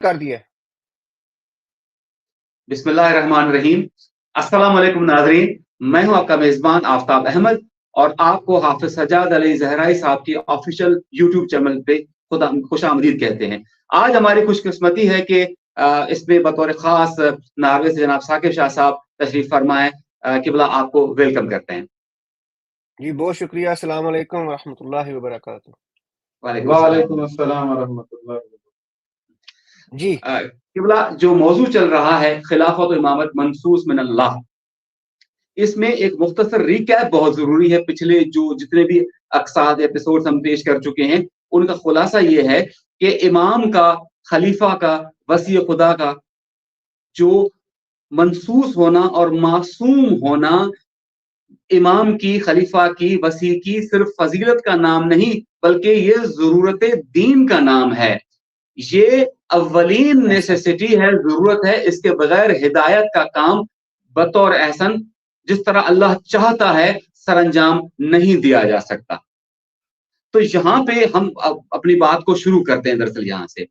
کر دیا۔ بسم اللہ الرحمن الرحیم۔ السلام علیکم ناظرین، میں ہوں آپ کا میزبان آفتاب احمد اور آپ کو حافظ سجاد علی زہرائی صاحب کی آفیشیل یوٹیوب چینل پہ خوش آمدید کہتے ہیں۔ آج ہماری خوش قسمتی ہے کہ اس میں بطور خاص ناروے سے جناب ثاقب شاہ صاحب تشریف فرمائیں۔ قبلہ آپ کو ویلکم کرتے ہیں۔ جی بہت شکریہ، السلام علیکم ورحمۃ اللہ وبرکاتہ۔ وعلیکم السلام ورحمۃ اللہ وبرکاتہ۔ جی قبلہ، جو موضوع چل رہا ہے خلافت و امامت منصوص من اللہ، اس میں ایک مختصر ریکیپ بہت ضروری ہے۔ پچھلے جو جتنے بھی اقساط ایپیسوڈز ہم پیش کر چکے ہیں ان کا خلاصہ یہ ہے کہ امام کا، خلیفہ کا، وصی خدا کا جو منصوص ہونا اور معصوم ہونا امام کی، خلیفہ کی، وصی کی صرف فضیلت کا نام نہیں بلکہ یہ ضرورت دین کا نام ہے۔ یہ اولین نیسیسٹی ہے، ضرورت ہے۔ اس کے بغیر ہدایت کا کام بطور احسن جس طرح اللہ چاہتا ہے سر انجام نہیں دیا جا سکتا۔ تو یہاں پہ ہم اپنی بات کو شروع کرتے ہیں دراصل یہاں سے۔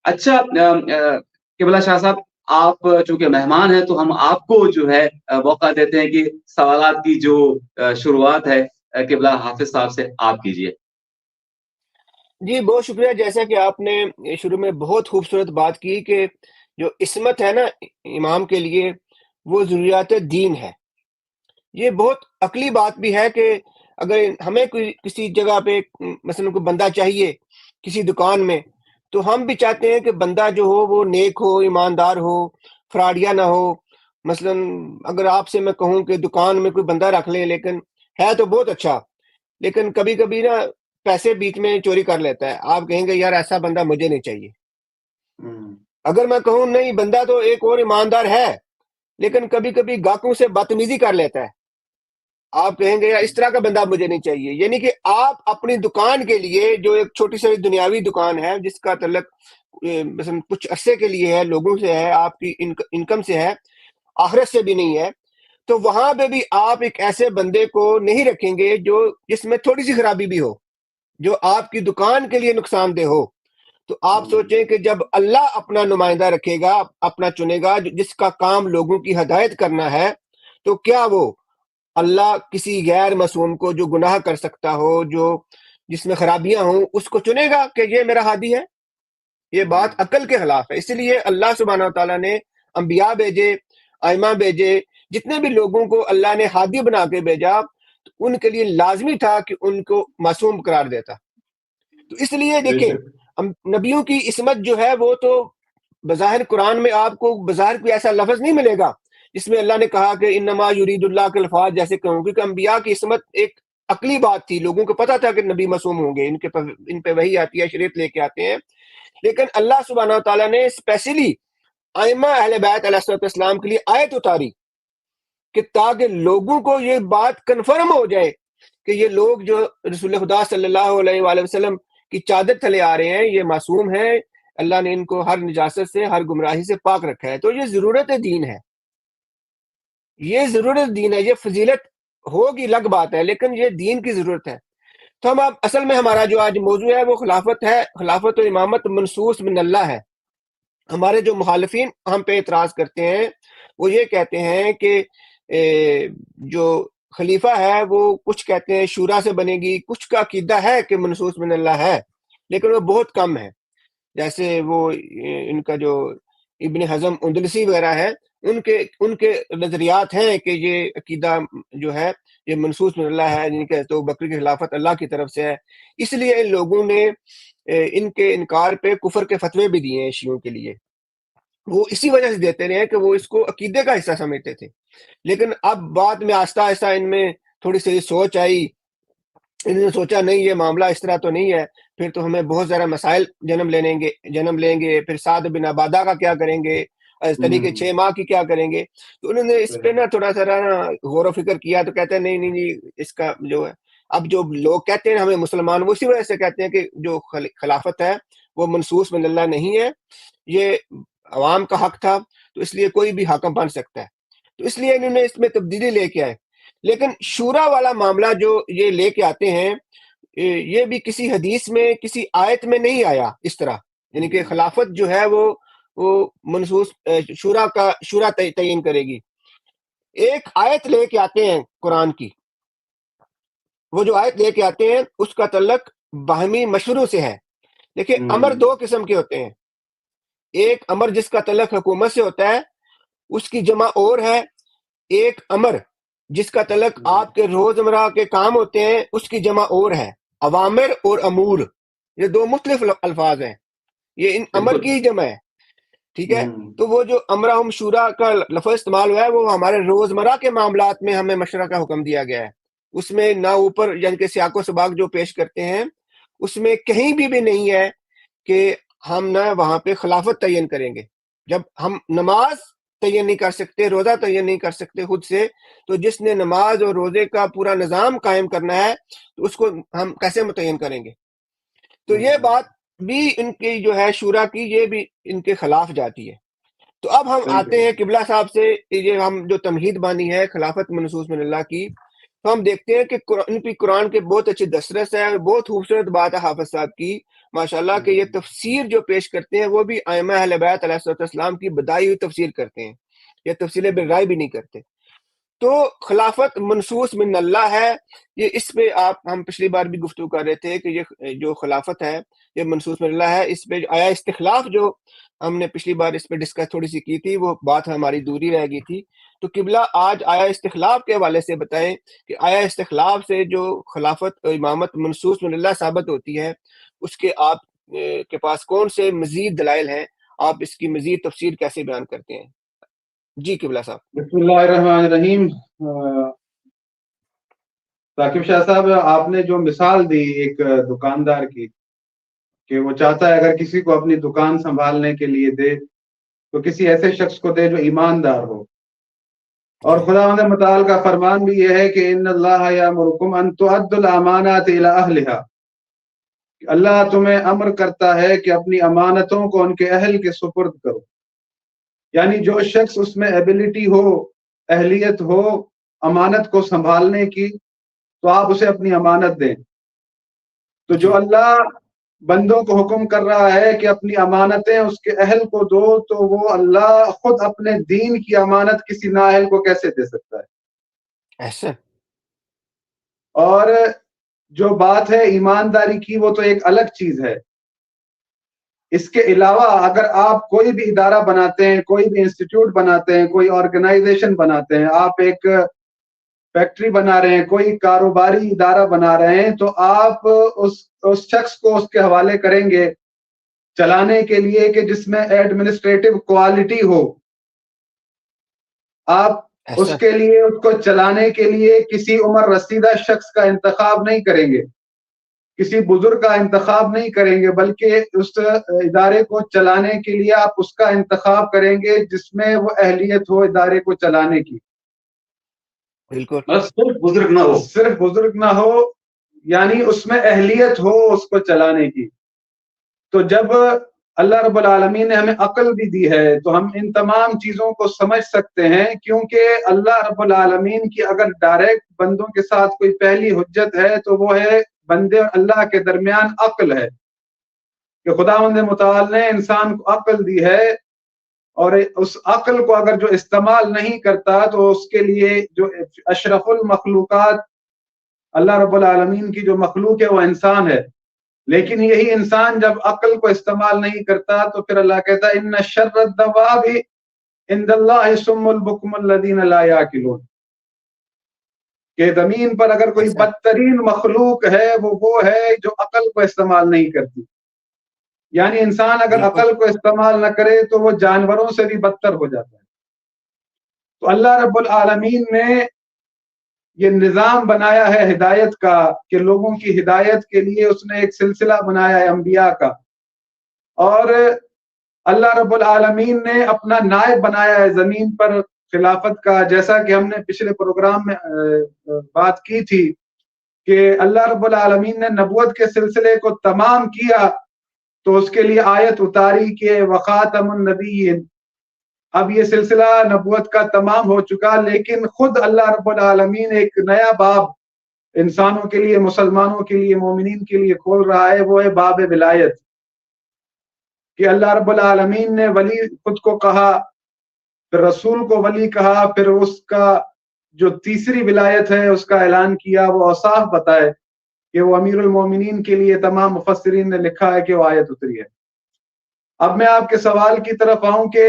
اچھا قبلہ شاہ صاحب، آپ چونکہ مہمان ہیں تو ہم آپ کو جو ہے موقع دیتے ہیں کہ سوالات کی جو شروعات ہے قبلہ حافظ صاحب سے آپ کیجیے۔ جی بہت شکریہ۔ جیسا کہ آپ نے شروع میں بہت خوبصورت بات کی کہ جو عصمت ہے نا امام کے لیے وہ ضروریات دین ہے۔ یہ بہت عقلی بات بھی ہے کہ اگر ہمیں کسی جگہ پہ مثلا کوئی بندہ چاہیے کسی دکان میں، تو ہم بھی چاہتے ہیں کہ بندہ جو ہو وہ نیک ہو، ایماندار ہو، فراڈیا نہ ہو۔ مثلا اگر آپ سے میں کہوں کہ دکان میں کوئی بندہ رکھ لیں، لیکن ہے تو بہت اچھا، لیکن کبھی کبھی نا پیسے بیچ میں چوری کر لیتا ہے، آپ کہیں گے یار ایسا بندہ مجھے نہیں چاہیے۔ اگر میں کہوں نہیں بندہ تو ایک اور ایماندار ہے لیکن کبھی کبھی گاہکوں سے بدتمیزی کر لیتا ہے، آپ کہیں گے یار اس طرح کا بندہ مجھے نہیں چاہیے۔ یعنی کہ آپ اپنی دکان کے لیے جو ایک چھوٹی سی دنیاوی دکان ہے جس کا تعلق مثلا کچھ عرصے کے لیے ہے، لوگوں سے ہے، آپ کی انکم سے ہے، آخرت سے بھی نہیں ہے، تو وہاں پہ بھی آپ ایک ایسے بندے کو نہیں رکھیں گے جو جس میں تھوڑی سی خرابی بھی ہو، جو آپ کی دکان کے لیے نقصان دہ ہو۔ تو آپ سوچیں کہ جب اللہ اپنا نمائندہ رکھے گا، اپنا چنے گا جس کا کام لوگوں کی ہدایت کرنا ہے، تو کیا وہ اللہ کسی غیر معصوم کو جو گناہ کر سکتا ہو، جو جس میں خرابیاں ہوں، اس کو چنے گا کہ یہ میرا ہادی ہے؟ یہ بات عقل کے خلاف ہے۔ اس لیے اللہ سبحانہ وتعالیٰ نے انبیاء بھیجے، ائمہ بھیجے، جتنے بھی لوگوں کو اللہ نے ہادی بنا کے بھیجا، ان کے لیے لازمی تھا کہ ان کو معصوم قرار دیتا۔ تو اس لیے دیکھیں نبیوں کی عصمت جو ہے وہ تو بظاہر قرآن میں آپ کو بظاہر کوئی ایسا لفظ نہیں ملے گا جس میں اللہ نے کہا کہ انما یرید اللہ کے الفاظ جیسے کہوں، کیونکہ انبیاء کی عصمت ایک عقلی بات تھی، لوگوں کو پتا تھا کہ نبی معصوم ہوں گے، ان پہ وحی آتی ہے، شریعت لے کے آتے ہیں۔ لیکن اللہ سبحانہ وتعالیٰ نے اسپیشلی ائمہ اہل بیت علیہ السلام کے لیے آیت اتاری کہ تاکہ لوگوں کو یہ بات کنفرم ہو جائے کہ یہ لوگ جو رسول خدا صلی اللہ علیہ وآلہ وسلم کی چادر تلے آ رہے ہیں یہ معصوم ہیں، اللہ نے ان کو ہر نجاست سے، ہر گمراہی سے پاک رکھا ہے۔ تو یہ ضرورت دین ہے، یہ ضرورت دین ہے۔ یہ فضیلت ہوگی الگ بات ہے لیکن یہ دین کی ضرورت ہے۔ تو ہم اب اصل میں ہمارا جو آج موضوع ہے وہ خلافت ہے، خلافت و امامت منصوص من اللہ ہے۔ ہمارے جو مخالفین ہم پہ اعتراض کرتے ہیں وہ یہ کہتے ہیں کہ جو خلیفہ ہے وہ کچھ کہتے ہیں شورا سے بنے گی، کچھ کا عقیدہ ہے کہ منصوص من اللہ ہے لیکن وہ بہت کم ہے۔ جیسے وہ ان کا جو ابن حزم اندلسی وغیرہ ہے ان کے نظریات ہیں کہ یہ عقیدہ جو ہے یہ منصوص من اللہ ہے، جن کے تو بکری کی خلافت اللہ کی طرف سے ہے۔ اس لیے ان لوگوں نے ان کے انکار پہ کفر کے فتوے بھی دیے ہیں شیعوں کے لیے۔ وہ اسی وجہ سے دیتے رہے کہ وہ اس کو عقیدے کا حصہ سمجھتے تھے، لیکن اب بعد میں آہستہ آہستہ ان میں تھوڑی سی سوچ آئی، انہوں نے سوچا نہیں یہ معاملہ اس طرح تو نہیں ہے، پھر تو ہمیں بہت زیادہ مسائل جنم لیں گے، پھر سعد بن عبادہ کا کیا کریں گے، طریقے 6 ماہ کی کیا کریں گے۔ تو انہوں نے اس پہ نا تھوڑا سا غور و فکر کیا تو کہتے ہیں نہیں اس کا جو ہے اب جو لوگ کہتے ہیں ہمیں مسلمان، وہ اسی وجہ سے کہتے ہیں کہ جو خلافت ہے وہ منصوص من اللہ نہیں ہے، یہ عوام کا حق تھا، تو اس لیے کوئی بھی حاکم بن سکتا ہے، تو اس لیے انہوں نے اس میں تبدیلی لے کے آئے۔ لیکن شورا والا معاملہ جو یہ لے کے آتے ہیں یہ بھی کسی حدیث میں کسی آیت میں نہیں آیا اس طرح، یعنی کہ خلافت جو ہے وہ وہ منصوص شورا تعین کرے گی. ایک آیت لے کے آتے ہیں قرآن کی، وہ جو آیت لے کے آتے ہیں اس کا تعلق باہمی مشوروں سے ہے. دیکھیں امر دو قسم کے ہوتے ہیں. ایک امر جس کا تعلق حکومت سے ہوتا ہے اس کی جمع اور ہے. ایک امر جس کا تعلق آپ کے روزمرہ کے کام ہوتے ہیں اس کی جمع اور ہے. اوامر اور امور یہ دو مختلف الفاظ ہیں، یہ ان امر کی ہی جمع ہے. ٹھیک ہے، تو وہ جو امرہم شورا کا لفظ استعمال ہوا ہے وہ ہمارے روزمرہ کے معاملات میں ہمیں مشورہ کا حکم دیا گیا ہے. اس میں نہ اوپر یعنی کہ سیاق و سباق جو پیش کرتے ہیں اس میں کہیں بھی نہیں ہے کہ ہم نہ وہاں پہ خلافت تعین کریں گے. جب ہم نماز تعین نہیں کر سکتے، روزہ تعین نہیں کر سکتے خود سے، تو جس نے نماز اور روزے کا پورا نظام قائم کرنا ہے تو اس کو ہم کیسے متعین کریں گے؟ تو یہ بات بھی ان کی جو ہے شورا کی، یہ بھی ان کے خلاف جاتی ہے. تو اب ہم آتے ہیں قبلہ صاحب سے، یہ ہم جو تمہید بانی ہے خلافت منصوص من اللہ کی، تو ہم دیکھتے ہیں کہ ان کی قرآن کے بہت اچھی دسترس ہے، بہت خوبصورت بات ہے حافظ صاحب کی ماشاءاللہ، کہ یہ تفسیر جو پیش کرتے ہیں وہ بھی ائمہ اہل بیت علیہ السلام کی بدائی ہوئی تفسیر کرتے ہیں، یہ تفسیر بالرائے بھی نہیں کرتے. تو خلافت منصوص من اللہ ہے، یہ اس پہ ہم پچھلی بار بھی گفتگو کر رہے تھے کہ یہ جو خلافت ہے یہ منصوص من اللہ ہے. اس پہ آیا استخلاف جو ہم نے پچھلی بار اس پہ ڈسکس تھوڑی سی کی تھی، وہ بات ہماری دوری رہ گئی تھی. تو قبلہ آج آیا استخلاف کے حوالے سے بتائیں کہ آیا استخلاف سے جو خلافت امامت منصوص من اللہ ثابت ہوتی ہے اس کے آپ کے پاس کون سے مزید دلائل ہیں، آپ اس کی مزید تفسیر کیسے بیان کرتے ہیں؟ جی قبلہ صاحب. بسم اللہ الرحمن الرحیم. ثاقب شاہ صاحب، آپ نے جو مثال دی ایک دکاندار کی کہ وہ چاہتا ہے اگر کسی کو اپنی دکان سنبھالنے کے لیے دے تو کسی ایسے شخص کو دے جو ایماندار ہو. اور خداوند متعال کا فرمان بھی یہ ہے کہ ان اللہ یامرکم ان تؤدوا الامانات الی اہلھا، اللہ تمہیں امر کرتا ہے کہ اپنی امانتوں کو ان کے اہل کے سپرد کرو. یعنی جو شخص اس میں ایبلٹی ہو، اہلیت ہو امانت کو سنبھالنے کی، تو آپ اسے اپنی امانت دیں. تو جو اللہ بندوں کو حکم کر رہا ہے کہ اپنی امانتیں اس کے اہل کو دو، تو وہ اللہ خود اپنے دین کی امانت کسی نااہل کو کیسے دے سکتا ہے؟ ایسا. اور جو بات ہے ایمانداری کی وہ تو ایک الگ چیز ہے. اس کے علاوہ اگر آپ کوئی بھی ادارہ بناتے ہیں، کوئی بھی انسٹیٹیوٹ بناتے ہیں، کوئی آرگنائزیشن بناتے ہیں، آپ ایک فیکٹری بنا رہے ہیں، کوئی کاروباری ادارہ بنا رہے ہیں، تو آپ اس شخص کو اس کے حوالے کریں گے چلانے کے لیے کہ جس میں ایڈمنسٹریٹو کوالٹی ہو. آپ اس کے لیے، اس کو چلانے کے لیے کسی عمر رسیدہ شخص کا انتخاب نہیں کریں گے، کسی بزرگ کا انتخاب نہیں کریں گے، بلکہ اس ادارے کو چلانے کے لیے آپ اس کا انتخاب کریں گے جس میں وہ اہلیت ہو ادارے کو چلانے کی. بالکل. صرف بزرگ نہ ہو، صرف بزرگ نہ ہو، یعنی اس میں اہلیت ہو اس کو چلانے کی. تو جب اللہ رب العالمین نے ہمیں عقل بھی دی ہے تو ہم ان تمام چیزوں کو سمجھ سکتے ہیں، کیونکہ اللہ رب العالمین کی اگر ڈائریکٹ بندوں کے ساتھ کوئی پہلی حجت ہے تو وہ ہے بندے اور اللہ کے درمیان عقل ہے، کہ خداوند متعال نے انسان کو عقل دی ہے، اور اس عقل کو اگر جو استعمال نہیں کرتا تو اس کے لیے جو اشرف المخلوقات اللہ رب العالمین کی جو مخلوق ہے وہ انسان ہے. لیکن یہی انسان جب عقل کو استعمال نہیں کرتا تو پھر اللہ کہتا ہے ان شر الدواب عند اللہ صم البکم الذین لا یعقلون، کہ زمین پر اگر کوئی بدترین مخلوق ہے وہ ہے جو عقل کو استعمال نہیں کرتی. یعنی انسان اگر عقل کو استعمال نہ کرے تو وہ جانوروں سے بھی بدتر ہو جاتا ہے. تو اللہ رب العالمین نے یہ نظام بنایا ہے ہدایت کا، کہ لوگوں کی ہدایت کے لیے اس نے ایک سلسلہ بنایا ہے انبیاء کا، اور اللہ رب العالمین نے اپنا نائب بنایا ہے زمین پر خلافت کا. جیسا کہ ہم نے پچھلے پروگرام میں بات کی تھی کہ اللہ رب العالمین نے نبوت کے سلسلے کو تمام کیا تو اس کے لیے آیت اتاری کہ وخاتم النبیین. اب یہ سلسلہ نبوت کا تمام ہو چکا، لیکن خود اللہ رب العالمین ایک نیا باب انسانوں کے لیے، مسلمانوں کے لیے، مومنین کے لیے کھول رہا ہے، وہ ہے باب ولایت. کہ اللہ رب العالمین نے ولی خود کو کہا، پھر رسول کو ولی کہا، پھر اس کا جو تیسری ولایت ہے اس کا اعلان کیا، وہ اوصاف بتائے کہ وہ امیر المومنین کے لیے تمام مفسرین نے لکھا ہے کہ وہ آیت اتری ہے۔ اب میں آپ کے سوال کی طرف آؤں کہ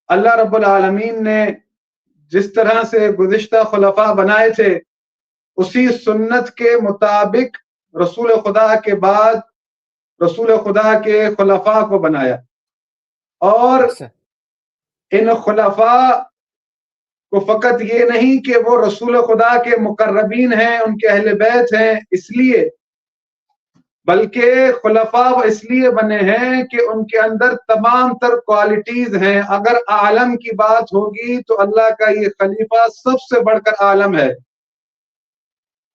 اللہ رب العالمین نے جس طرح سے گزشتہ خلفاء بنائے تھے اسی سنت کے مطابق رسول خدا کے بعد رسول خدا کے خلفاء کو بنایا، اور ان خلفاء کو فقط یہ نہیں کہ وہ رسول خدا کے مقربین ہیں، ان کے اہل بیت ہیں اس لیے، بلکہ خلفاء وہ اس لیے بنے ہیں کہ ان کے اندر تمام تر کوالٹیز ہیں۔ اگر عالم کی بات ہوگی تو اللہ کا یہ خلیفہ سب سے بڑھ کر عالم ہے۔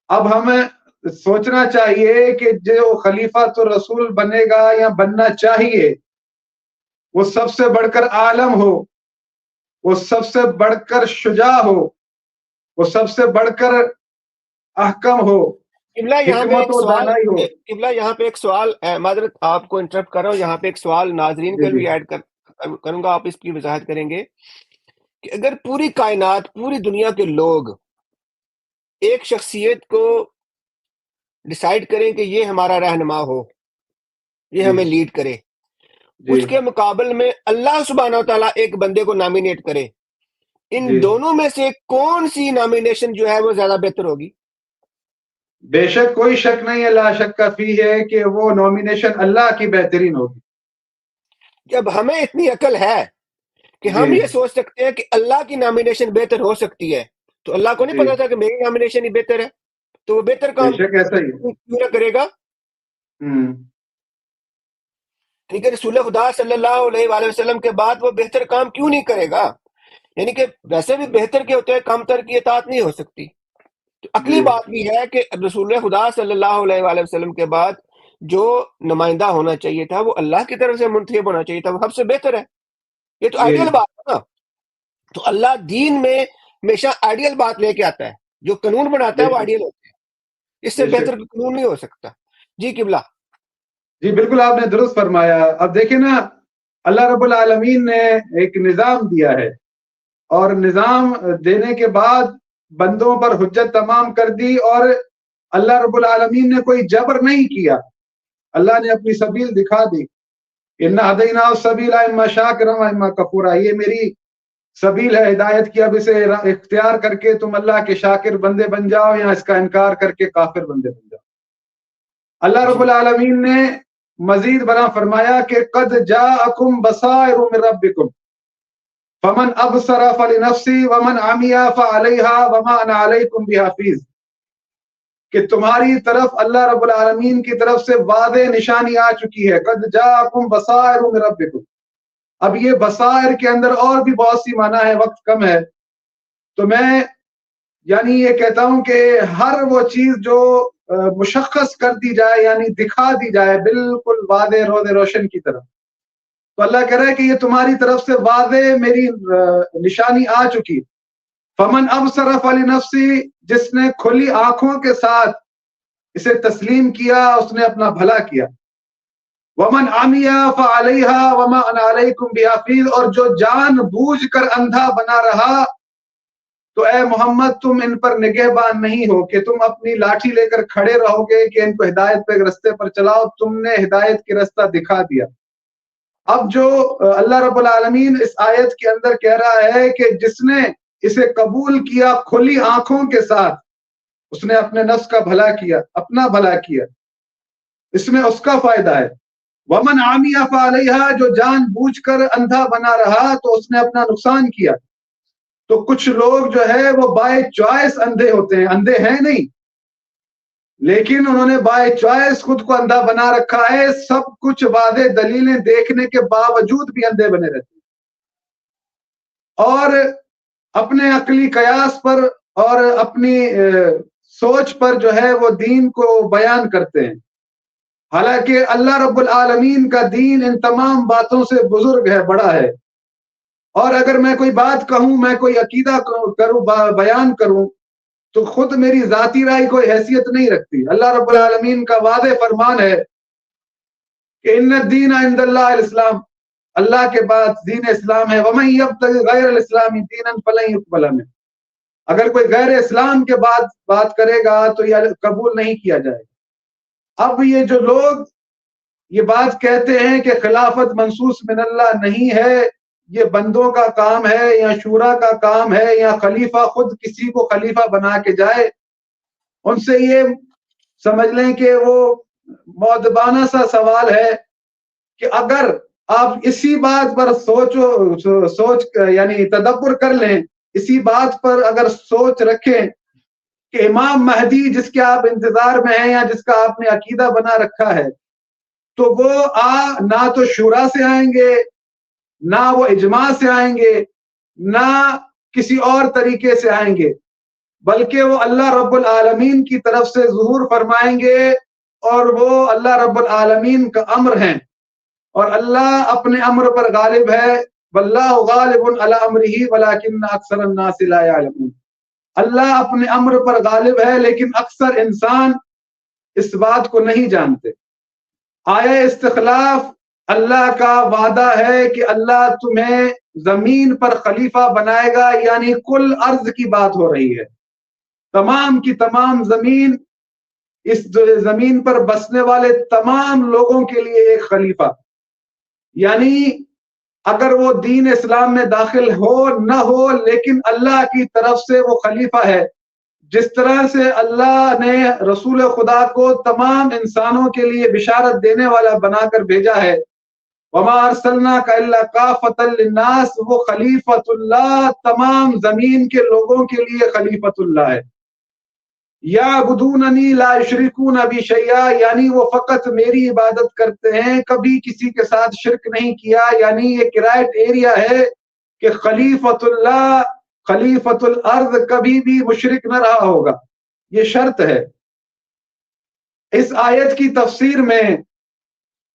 اب ہمیں سوچنا چاہیے کہ جو خلیفہ تو رسول بنے گا یا بننا چاہیے وہ سب سے بڑھ کر عالم ہو، وہ سب سے بڑھ کر شجاع ہو، وہ سب سے بڑھ کر احکم ہو، قبلہ یہاں پہ حکمت ایک و سوال دانائی ہو۔ قبلہ یہاں پہ ایک سوال، معذرت آپ کو انٹرپٹ کر رہا ہوں، یہاں پہ ایک سوال ناظرین جی کے جی بھی ایڈ کروں گا، آپ اس کی وضاحت کریں گے کہ اگر پوری کائنات، پوری دنیا کے لوگ ایک شخصیت کو ڈیسائیڈ کریں کہ یہ ہمارا رہنما ہو، یہ جی ہمیں لیڈ کرے، جی اس کے مقابل میں اللہ سبحانہ وتعالیٰ ایک بندے کو نامینیٹ کرے، ان جی، دونوں میں سے کون سی نامینیشن جو ہے وہ زیادہ بہتر ہوگی؟ بے شک کوئی شک نہیں ہے، لا شک کا فی ہے کہ وہ نومینیشن اللہ کی بہترین ہوگی۔ جب ہمیں اتنی عقل ہے کہ جی ہم یہ سوچ سکتے ہیں کہ اللہ کی نامینیشن بہتر ہو سکتی ہے، تو اللہ کو نہیں جی، پتا تھا کہ میری نامینیشن ہی بہتر ہے، تو وہ بہتر بے کام شک ایسا ہی ہے۔ کیوں نہ کرے گا؟ یعنی کہ رسول خدا صلی اللہ علیہ وآلہ وسلم کے بعد وہ بہتر کام کیوں نہیں کرے گا؟ یعنی کہ ویسے بھی بہتر کے ہوتے ہیں کم تر کی اطاعت نہیں ہو سکتی، تو عقلی جی بات بھی ہے کہ رسول خدا صلی اللہ علیہ وآلہ وسلم کے بعد جو نمائندہ ہونا چاہیے تھا وہ اللہ کی طرف سے منتخب ہونا چاہیے تھا، وہ سب سے بہتر ہے۔ یہ تو جی آئیڈیل بات ہے نا، تو اللہ دین میں ہمیشہ آئیڈیل بات لے کے آتا ہے، جو قانون بناتا بے ہے وہ شک آئیڈیل ہوتا ہے، اس سے بے بہتر شک، قانون نہیں ہو سکتا۔ جی قبلہ۔ جی بالکل آپ نے درست فرمایا۔ اب دیکھیں نا، اللہ رب العالمین نے ایک نظام دیا ہے، اور نظام دینے کے بعد بندوں پر حجت تمام کر دی، اور اللہ رب العالمین نے کوئی جبر نہیں کیا، اللہ نے اپنی سبیل دکھا دی۔ اِنَّا هَدَيْنَاهُ السَّبِيلَ إِمَّا شَاكِرًا وَإِمَّا كَفُورًا، یہ میری سبیل ہے ہدایت کی، اب اسے اختیار کر کے تم اللہ کے شاکر بندے بن جاؤ یا اس کا انکار کر کے کافر بندے بن جاؤ۔ اللہ رب جی العالمین نے مزید برآں فرمایا کہ قد جاءکم بصائر من ربکم فمن ابصر فلنفسی ومن عمی فعلیہا وما انا علیکم بحفیظ، کہ تمہاری طرف اللہ رب العالمین کی طرف سے واضح نشانی آ چکی ہے۔ قد جاءکم بصائر من ربکم، اب یہ بصائر کے اندر اور بھی بہت سی معنی ہے، وقت کم ہے تو میں یعنی یہ کہتا ہوں کہ ہر وہ چیز جو مشخص کر دی جائے، یعنی دکھا دی جائے بالکل واضح روز روشن کی طرف، تو اللہ کہہ رہا ہے کہ یہ تمہاری طرف سے واضح میری نشانی آ چکی۔ فمن ابصر فلنفسی، جس نے کھلی آنکھوں کے ساتھ اسے تسلیم کیا اس نے اپنا بھلا کیا۔ ومن عمی فعلیہا وما انا علیکم بحفیظ، اور جو جان بوجھ کر اندھا بنا رہا تو اے محمد تم ان پر نگہبان نہیں ہو کہ تم اپنی لاٹھی لے کر کھڑے رہو گے کہ ان کو ہدایت پہ رستے پر چلاؤ، تم نے ہدایت کی رستہ دکھا دیا۔ اب جو اللہ رب العالمین اس آیت کے اندر کہہ رہا ہے کہ جس نے اسے قبول کیا کھلی آنکھوں کے ساتھ، اس نے اپنے نفس کا بھلا کیا، اپنا بھلا کیا، اس میں اس کا فائدہ ہے۔ ومن عمی فعلیہا، جو جان بوجھ کر اندھا بنا رہا تو اس نے اپنا نقصان کیا۔ تو کچھ لوگ جو ہے وہ بائی چوائس اندھے ہوتے ہیں، اندھے ہیں نہیں لیکن انہوں نے بائی چوائس خود کو اندھا بنا رکھا ہے، سب کچھ واضح دلیلیں دیکھنے کے باوجود بھی اندھے بنے رہتے ہیں، اور اپنے عقلی قیاس پر اور اپنی سوچ پر جو ہے وہ دین کو بیان کرتے ہیں، حالانکہ اللہ رب العالمین کا دین ان تمام باتوں سے بزرگ ہے، بڑا ہے۔ اور اگر میں کوئی بات کہوں، میں کوئی عقیدہ کروں، بیان کروں، تو خود میری ذاتی رائے کوئی حیثیت نہیں رکھتی۔ اللہ رب العالمین کا واضح فرمان ہے کہ ان الدین عند اللہ الاسلام، اللہ کے بعد دین اسلام ہے، ومن یبتغی غیر الاسلام دینا فلن یقبل منہ، اگر کوئی غیر اسلام کے بعد بات کرے گا تو یہ قبول نہیں کیا جائے گا۔ اب یہ جو لوگ یہ بات کہتے ہیں کہ خلافت منصوص من اللہ نہیں ہے، یہ بندوں کا کام ہے یا شورا کا کام ہے یا خلیفہ خود کسی کو خلیفہ بنا کے جائے، ان سے یہ سمجھ لیں کہ وہ مؤدبانہ سا سوال ہے کہ اگر آپ اسی بات پر سوچ یعنی تدبر کر لیں، اسی بات پر اگر سوچ رکھیں کہ امام مہدی جس کے آپ انتظار میں ہیں یا جس کا آپ نے عقیدہ بنا رکھا ہے، تو وہ نہ تو شورا سے آئیں گے، نہ وہ اجماع سے آئیں گے، نہ کسی اور طریقے سے آئیں گے، بلکہ وہ اللہ رب العالمین کی طرف سے ظہور فرمائیں گے، اور وہ اللہ رب العالمین کا امر ہیں، اور اللہ اپنے امر پر غالب ہے، واللہ غالب علی امرہ ولکن اکثر الناس لا یعلمون، اللہ اپنے امر پر غالب ہے لیکن اکثر انسان اس بات کو نہیں جانتے۔ آیا استخلاف اللہ کا وعدہ ہے کہ اللہ تمہیں زمین پر خلیفہ بنائے گا، یعنی کل ارض کی بات ہو رہی ہے، تمام کی تمام زمین، اس زمین پر بسنے والے تمام لوگوں کے لیے ایک خلیفہ، یعنی اگر وہ دین اسلام میں داخل ہو نہ ہو لیکن اللہ کی طرف سے وہ خلیفہ ہے، جس طرح سے اللہ نے رسول خدا کو تمام انسانوں کے لیے بشارت دینے والا بنا کر بھیجا ہے، وما ارسلناک الا کافۃ للناس، وہ خلیفۃ اللہ تمام زمین کے لوگوں کے لیے خلیفۃ اللہ ہے۔ یعبدوننی لا یشرکون بی شیئا، یعنی وہ فقط میری عبادت کرتے ہیں، کبھی کسی کے ساتھ شرک نہیں کیا، یعنی یہ کرائٹ ایریا ہے کہ خلیفۃ اللہ، خلیفۃ الارض کبھی بھی مشرک نہ رہا ہوگا، یہ شرط ہے۔ اس آیت کی تفسیر میں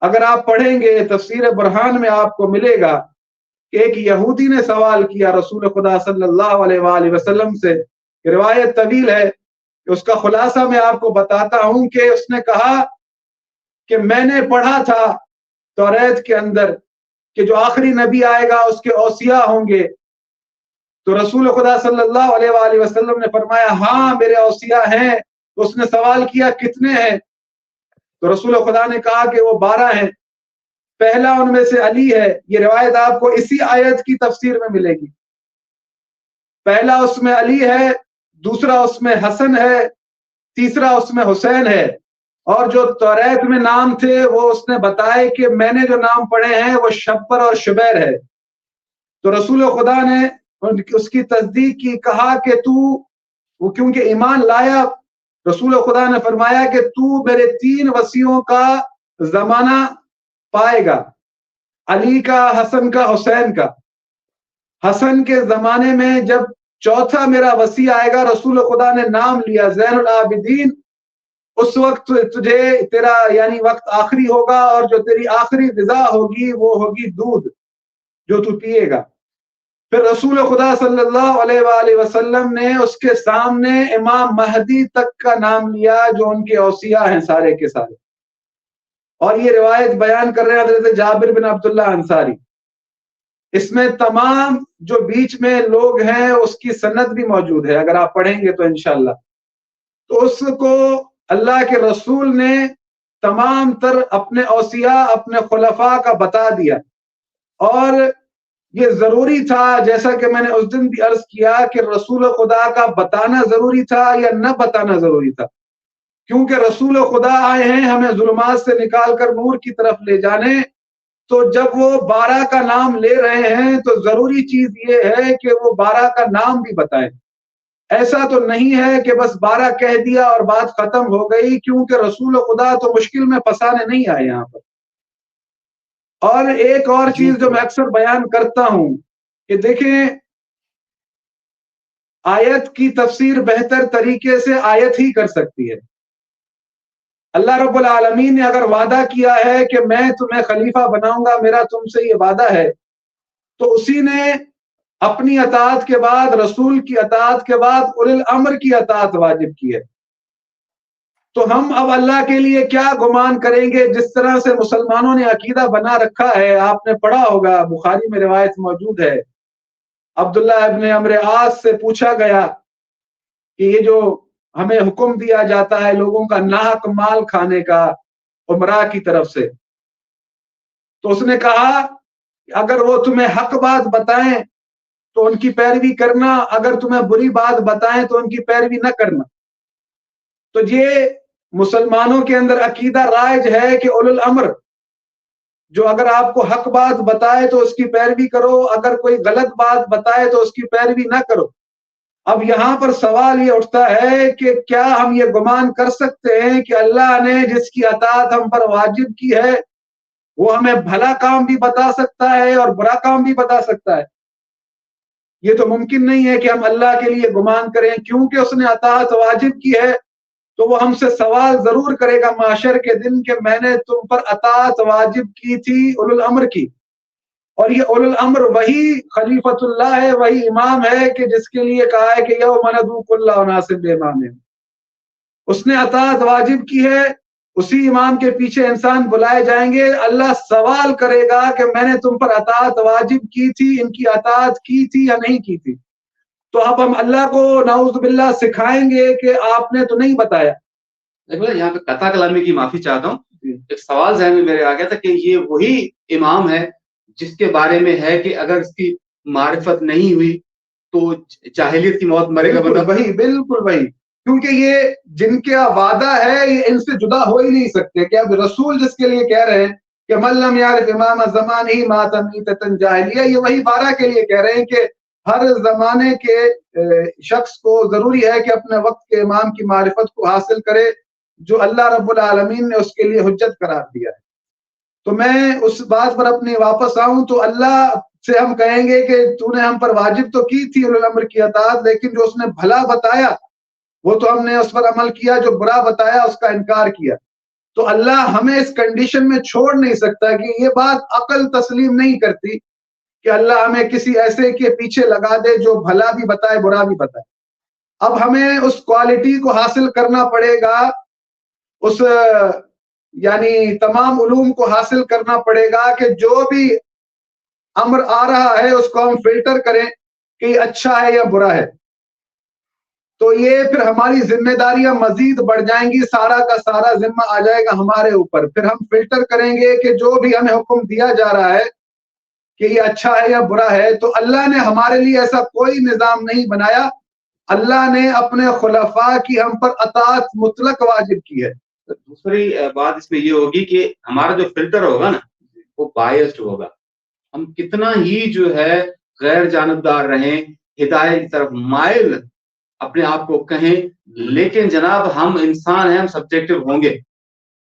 اگر آپ پڑھیں گے تفسیر برہان میں آپ کو ملے گا کہ ایک یہودی نے سوال کیا رسول خدا صلی اللہ علیہ وآلہ وسلم سے، روایت طویل ہے، اس کا خلاصہ میں آپ کو بتاتا ہوں کہ اس نے کہا کہ میں نے پڑھا تھا توریت کے اندر کہ جو آخری نبی آئے گا اس کے اوصیاء ہوں گے، تو رسول خدا صلی اللہ علیہ وآلہ وسلم نے فرمایا ہاں میرے اوصیاء ہیں۔ تو اس نے سوال کیا کتنے ہیں؟ تو رسول خدا نے کہا کہ وہ 12 ہیں، پہلا ان میں سے علی ہے، یہ روایت آپ کو اسی آیت کی تفسیر میں ملے گی، پہلا اس میں علی ہے، دوسرا اس میں حسن ہے، تیسرا اس میں حسین ہے، اور جو توریت میں نام تھے وہ اس نے بتائے کہ میں نے جو نام پڑھے ہیں وہ شبر اور شبیر ہے۔ تو رسول خدا نے اس کی تصدیق کی، کہا کہ وہ کیونکہ ایمان لایا، رسول خدا نے فرمایا کہ تو میرے 3 وصیوں کا زمانہ پائے گا، علی کا، حسن کا، حسین کا۔ حسن کے زمانے میں جب چوتھا میرا وصی آئے گا، رسول خدا نے نام لیا زین العابدین، اس وقت تجھے تیرا یعنی وقت آخری ہوگا، اور جو تیری آخری غذا ہوگی وہ ہوگی دودھ جو تو پیے گا۔ پھر رسول خدا صلی اللہ علیہ وآلہ وسلم نے اس کے سامنے امام مہدی تک کا نام لیا جو ان کے اوصیاء ہیں سارے کے سارے، اور یہ روایت بیان کر رہے ہیں حضرت جابر بن عبداللہ انصاری۔ اس میں تمام جو بیچ میں لوگ ہیں اس کی سند بھی موجود ہے، اگر آپ پڑھیں گے تو انشاءاللہ۔ تو اس کو اللہ کے رسول نے تمام تر اپنے اوصیاء، اپنے خلفاء کا بتا دیا، اور یہ ضروری تھا، جیسا کہ میں نے اس دن بھی عرض کیا کہ رسول خدا کا بتانا ضروری تھا یا نہ بتانا ضروری تھا، کیونکہ رسول خدا آئے ہیں ہمیں ظلمات سے نکال کر نور کی طرف لے جانے۔ تو جب وہ 12 کا نام لے رہے ہیں تو ضروری چیز یہ ہے کہ وہ 12 کا نام بھی بتائیں، ایسا تو نہیں ہے کہ بس 12 کہہ دیا اور بات ختم ہو گئی، کیونکہ رسول خدا تو مشکل میں پھنسانے نہیں آئے یہاں پر۔ اور ایک اور چیز جو میں اکثر بیان کرتا ہوں کہ دیکھیں، آیت کی تفسیر بہتر طریقے سے آیت ہی کر سکتی ہے۔ اللہ رب العالمین نے اگر وعدہ کیا ہے کہ میں تمہیں خلیفہ بناؤں گا، میرا تم سے یہ وعدہ ہے، تو اسی نے اپنی اطاعت کے بعد، رسول کی اطاعت کے بعد، اولی الامر کی اطاعت واجب کی ہے۔ تو ہم اب اللہ کے لیے کیا گمان کریں گے؟ جس طرح سے مسلمانوں نے عقیدہ بنا رکھا ہے، آپ نے پڑھا ہوگا، بخاری میں روایت موجود ہے، عبداللہ ابن عمرو عاص سے پوچھا گیا کہ یہ جو ہمیں حکم دیا جاتا ہے لوگوں کا ناحق مال کھانے کا عمرہ کی طرف سے، تو اس نے کہا اگر وہ تمہیں حق بات بتائیں تو ان کی پیروی کرنا، اگر تمہیں بری بات بتائیں تو ان کی پیروی نہ کرنا۔ تو یہ مسلمانوں کے اندر عقیدہ رائج ہے کہ اولو الامر جو اگر آپ کو حق بات بتائے تو اس کی پیروی کرو، اگر کوئی غلط بات بتائے تو اس کی پیروی نہ کرو۔ اب یہاں پر سوال یہ اٹھتا ہے کہ کیا ہم یہ گمان کر سکتے ہیں کہ اللہ نے جس کی اطاعت ہم پر واجب کی ہے وہ ہمیں بھلا کام بھی بتا سکتا ہے اور برا کام بھی بتا سکتا ہے؟ یہ تو ممکن نہیں ہے کہ ہم اللہ کے لیے گمان کریں، کیونکہ اس نے اطاعت واجب کی ہے تو وہ ہم سے سوال ضرور کرے گا محشر کے دن کہ میں نے تم پر اطاعت واجب کی تھی اولو الامر کی۔ اور یہ اولو الامر وہی خلیفۃ اللہ ہے، وہی امام ہے کہ جس کے لیے کہا ہے کہ یوم ندعو کل اناس بامامہم، اس نے اطاعت واجب کی ہے، اسی امام کے پیچھے انسان بلائے جائیں گے، اللہ سوال کرے گا کہ میں نے تم پر اطاعت واجب کی تھی، ان کی اطاعت کی تھی یا نہیں کی تھی۔ تو اب ہم اللہ کو نعوذ باللہ سکھائیں گے کہ آپ نے تو نہیں بتایا۔ یہاں پہ قطع کلامی کی معافی چاہتا ہوں، ایک سوال ذہن میں میرے آ گیا تھا کہ یہ وہی امام ہے جس کے بارے میں ہے کہ اگر اس کی معرفت نہیں ہوئی تو جاہلیت کی موت مرے گا بندہ؟ وہی، بالکل وہی، کیونکہ یہ جن کا وعدہ ہے یہ ان سے جدا ہو ہی نہیں سکتے کہ اب رسول جس کے لیے کہہ رہے ہیں کہ من لم یعرف امام الزمان ہی مات میتۃ جاہلیہ، یہ وہی بارہ کے لیے کہہ رہے ہیں کہ ہر زمانے کے شخص کو ضروری ہے کہ اپنے وقت کے امام کی معرفت کو حاصل کرے جو اللہ رب العالمین نے اس کے لیے حجت قرار دیا ہے۔ تو میں اس بات پر اپنی واپس آؤں تو اللہ سے ہم کہیں گے کہ تو نے ہم پر واجب تو کی تھی اولو الامر کی اطاعت، لیکن جو اس نے بھلا بتایا وہ تو ہم نے اس پر عمل کیا، جو برا بتایا اس کا انکار کیا۔ تو اللہ ہمیں اس کنڈیشن میں چھوڑ نہیں سکتا، کہ یہ بات عقل تسلیم نہیں کرتی کہ اللہ ہمیں کسی ایسے کے پیچھے لگا دے جو بھلا بھی بتائے برا بھی بتائے۔ اب ہمیں اس کوالٹی کو حاصل کرنا پڑے گا، اس یعنی تمام علوم کو حاصل کرنا پڑے گا کہ جو بھی امر آ رہا ہے اس کو ہم فلٹر کریں کہ یہ اچھا ہے یا برا ہے۔ تو یہ پھر ہماری ذمہ داریاں مزید بڑھ جائیں گی، سارا کا سارا ذمہ آ جائے گا ہمارے اوپر۔ پھر ہم فلٹر کریں گے کہ جو بھی ہمیں حکم دیا جا رہا ہے کہ یہ اچھا ہے یا برا ہے، تو اللہ نے ہمارے لیے ایسا کوئی نظام نہیں بنایا، اللہ نے اپنے خلفاء کی ہم پر اطاعت مطلق واجب کی ہے۔ دوسری بات اس میں یہ ہوگی کہ ہمارا جو فلٹر ہوگا نا وہ بائسڈ ہوگا، ہم کتنا ہی جو ہے غیر جانبدار رہیں، ہدایت کی طرف مائل اپنے آپ کو کہیں، لیکن جناب ہم انسان ہیں، ہم سبجیکٹو ہوں گے،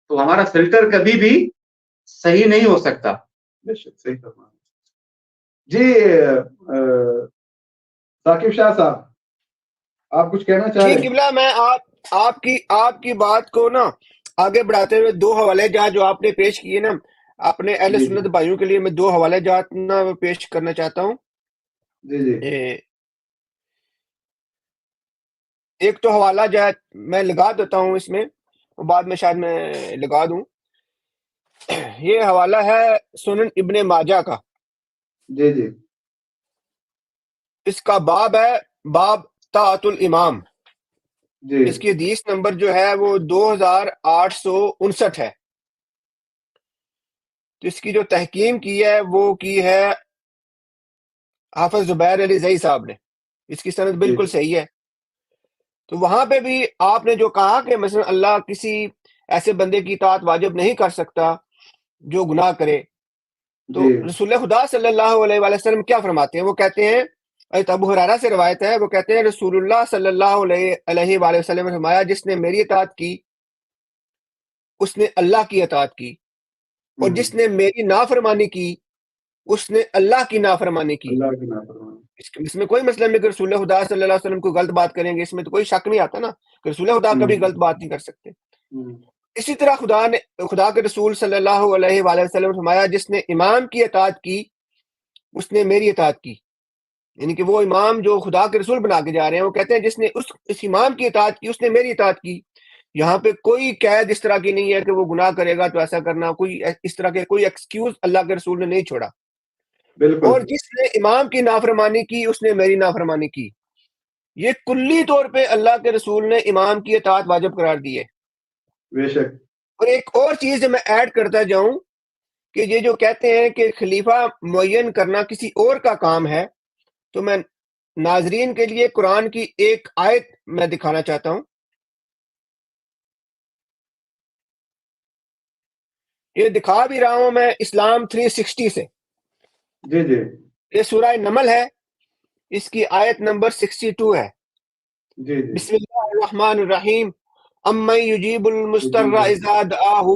تو ہمارا فلٹر کبھی بھی صحیح نہیں ہو سکتا۔ بے شک صحیح فرمایا جی۔ ثاقب شاہ صاحب آپ کچھ کہنا چاہ رہے جی ہیں؟ قبلہ، میں آپ کی بات کو نا آگے بڑھاتے ہوئے دو حوالے جات جو آپ نے پیش کیے نا اپنے اہل جی سنت بھائیوں کے لیے، میں دو حوالے جات نا پیش کرنا چاہتا ہوں۔ جی جی ایک تو حوالہ جات میں لگا دیتا ہوں اس میں، بعد میں شاید میں لگا دوں۔ یہ حوالہ ہے سنن ابن ماجہ کا، جی جی اس کا باب ہے باب طاعت الامام۔ جی اس کی حدیث نمبر جو ہے وہ 2859 ہے۔ تو اس کی جو تحکیم کی ہے وہ کی ہے حافظ زبیر علی زئی صاحب نے، اس کی سند بالکل صحیح ہے۔ تو وہاں پہ بھی آپ نے جو کہا کہ مثلا اللہ کسی ایسے بندے کی اطاعت واجب نہیں کر سکتا جو گناہ کرے، تو رسول خدا صلی اللہ علیہ وآلہ وسلم کیا فرماتے ہیں؟ وہ کہتے ہیں، ابو ہریرہ سے روایت ہے، وہ کہتے ہیں رسول اللہ صلی اللہ علیہ وآلہ وسلم نے فرمایا جس نے میری اطاعت کی اس نے اللہ کی اطاعت کی، اور جس نے میری نافرمانی کی اس نے اللہ کی نافرمانی کی۔ اللہ کی نافرمانی، اس میں کوئی مسئلہ نہیں کہ رسول خدا صلی اللہ علیہ وسلم کو غلط بات کریں گے، اس میں تو کوئی شک نہیں آتا نا کہ رسول خدا کبھی غلط بات نہیں کر سکتے۔ اسی طرح خدا کے رسول صلی اللہ علیہ وآلہ وسلم نے فرمایا جس نے امام کی اطاعت کی اس نے میری اطاعت کی، یعنی کہ وہ امام جو خدا کے رسول بنا کے جا رہے ہیں وہ کہتے ہیں جس نے اس امام کی اطاعت کی اس نے میری اطاعت کی۔ یہاں پہ کوئی قید اس طرح کی نہیں ہے کہ وہ گناہ کرے گا تو ایسا کرنا، کوئی اس طرح کے کوئی ایکسکیوز اللہ کے رسول نے نہیں چھوڑا. بالکل اور جس نے امام کی نافرمانی کی اس نے میری نافرمانی کی. یہ کلی طور پہ اللہ کے رسول نے امام کی اطاعت واجب قرار دی ہے. بے شک. اور ایک اور چیز جو میں ایڈ کرتا جاؤں کہ یہ جو کہتے ہیں کہ خلیفہ معین کرنا کسی اور کا کام ہے، تو میں ناظرین کے لیے قرآن کی ایک آیت میں دکھانا چاہتا ہوں. یہ دکھا بھی رہا ہوں میں اسلام 360 سے. جی جی یہ سورہ نمل ہے، اس کی آیت نمبر 62 ہے. جی جی بسم اللہ الرحمن الرحیم. امن یجیب المستر اذا دعاہ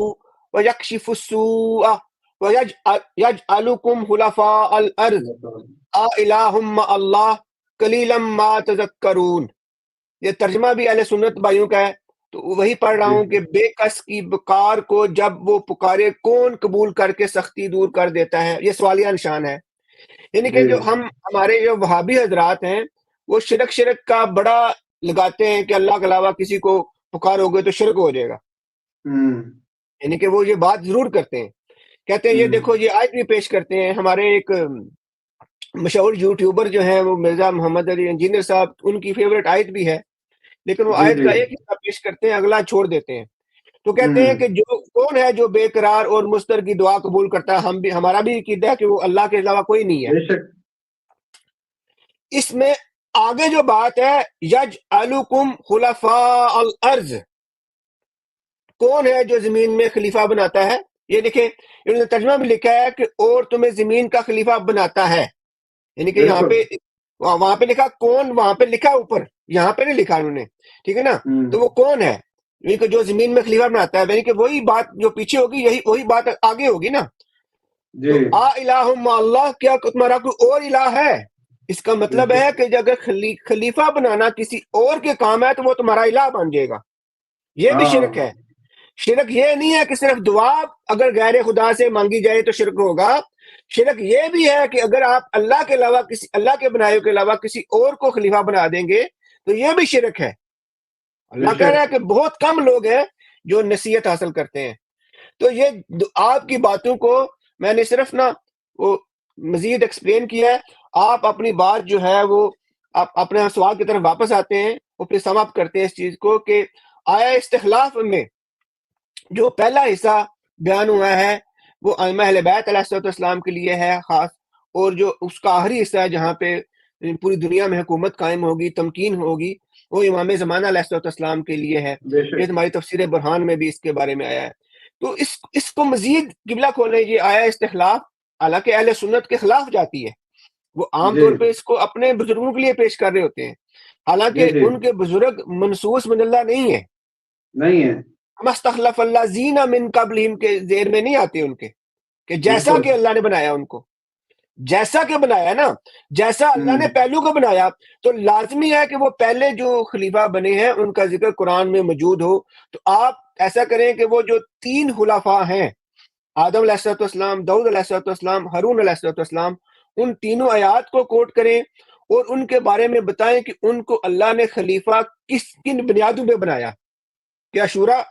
ویکشف السوء ویجعلکم خلفاء الارض الہ مع اللہ قلیلا ما تذکرون. یہ ترجمہ بھی اہل سنت بھائیوں کا ہے، تو وہی پڑھ رہا ہوں کہ بے کس کی بکار کو جب وہ پکارے کون قبول کر کے سختی دور کر دیتا ہے. یہ سوالیہ نشان ہے. یعنی کہ جو ہمارے جو وہابی حضرات ہیں وہ شرک کا بڑا لگاتے ہیں کہ اللہ کے علاوہ کسی کو پکارو گے تو شرک ہو جائے گا. یعنی کہ وہ یہ بات ضرور کرتے ہیں، کہتے ہیں یہ دیکھو یہ آیت بھی پیش کرتے ہیں. ہمارے ایک مشہور یوٹیوبر جو ہیں وہ مرزا محمد علی انجینئر صاحب، ان کی فیوریٹ آیت بھی ہے، لیکن وہ آیت کا ایک حصہ پیش کرتے ہیں، اگلا چھوڑ دیتے ہیں. تو کہتے ہیں کہ جو کون ہے جو بے قرار اور مستر کی دعا قبول کرتا ہے. ہمارا بھی عقیدہ ہے کہ وہ اللہ کے علاوہ کوئی نہیں ہے. اس میں آگے جو بات ہے یجعلکم خلفاء الارض، کون ہے جو زمین میں خلیفہ بناتا ہے. یہ دیکھیں انہوں نے ترجمہ بھی لکھا ہے کہ اور تمہیں زمین کا خلیفہ بناتا ہے. یعنی کہ یہاں پہ وہاں پہ لکھا کون، وہاں پہ لکھا اوپر، یہاں پہ نہیں لکھا انہوں نے، ٹھیک ہے نا. تو وہ کون ہے؟ یعنی کہ جو زمین میں خلیفہ بناتا ہے، یعنی کہ وہی بات جو پیچھے ہوگی یہی وہی بات آگے ہوگی نا. تو الہ مع اللہ، کیا تمہارا کوئی اور الہ ہے؟ اس کا مطلب ہے کہ اگر خلیفہ بنانا کسی اور کے کام ہے تو وہ تمہارا الہ بن جائے گا. یہ بھی شرک ہے. شرک یہ نہیں ہے کہ صرف دعا اگر غیر خدا سے مانگی جائے تو شرک ہوگا. شرک یہ بھی ہے کہ اگر آپ اللہ کے علاوہ اللہ کے بنائے کے علاوہ کسی اور کو خلیفہ بنا دیں گے تو یہ بھی شرک ہے. اللہ کہہ رہا ہے کہ بہت کم لوگ ہیں جو نصیحت حاصل کرتے ہیں. تو یہ آپ کی باتوں کو میں نے صرف نا وہ مزید ایکسپلین کیا ہے. آپ اپنی بات جو ہے وہ آپ اپنے سوال کی طرف واپس آتے ہیں اور پھر سم اپ کرتے ہیں اس چیز کو کہ آیا استخلاف میں جو پہلا حصہ بیان ہوا ہے وہ ائمہ اہل بیت علیہ السلام کے لیے ہے خاص، اور جو اس کا آخری حصہ ہے جہاں پہ پوری دنیا میں حکومت قائم ہوگی، تمکین ہوگی، وہ امام زمانہ علیہ السلام کے لیے ہے. یہ ہماری تفسیر برہان میں بھی اس کے بارے میں آیا ہے. تو اس کو مزید قبلہ کھولیں. یہ آیا استخلاف حالانکہ اہل سنت کے خلاف جاتی ہے. وہ عام طور پہ اس کو اپنے بزرگوں کے لیے پیش کر رہے ہوتے ہیں، حالانکہ ان کے بزرگ منصوص من اللہ نہیں ہے. مستخلف اللہ زین من قبلہم کے زیر میں نہیں آتے ان کے، کہ جیسا کہ اللہ نے بنایا ان کو، جیسا کہ بنایا نا، جیسا اللہ نے پہلو کو بنایا تو لازمی ہے کہ وہ پہلے جو خلیفہ بنے ہیں ان کا ذکر قرآن میں موجود ہو. تو آپ ایسا کریں کہ وہ جو 3 خلفاء ہیں، آدم علیہ السلام، داؤد علیہ السلام، ہارون علیہ السلام، ان تینوں آیات کو کوٹ کریں اور ان کے بارے میں بتائیں کہ ان کو اللہ نے خلیفہ کن بنیادوں پہ بنایا. کیا شورا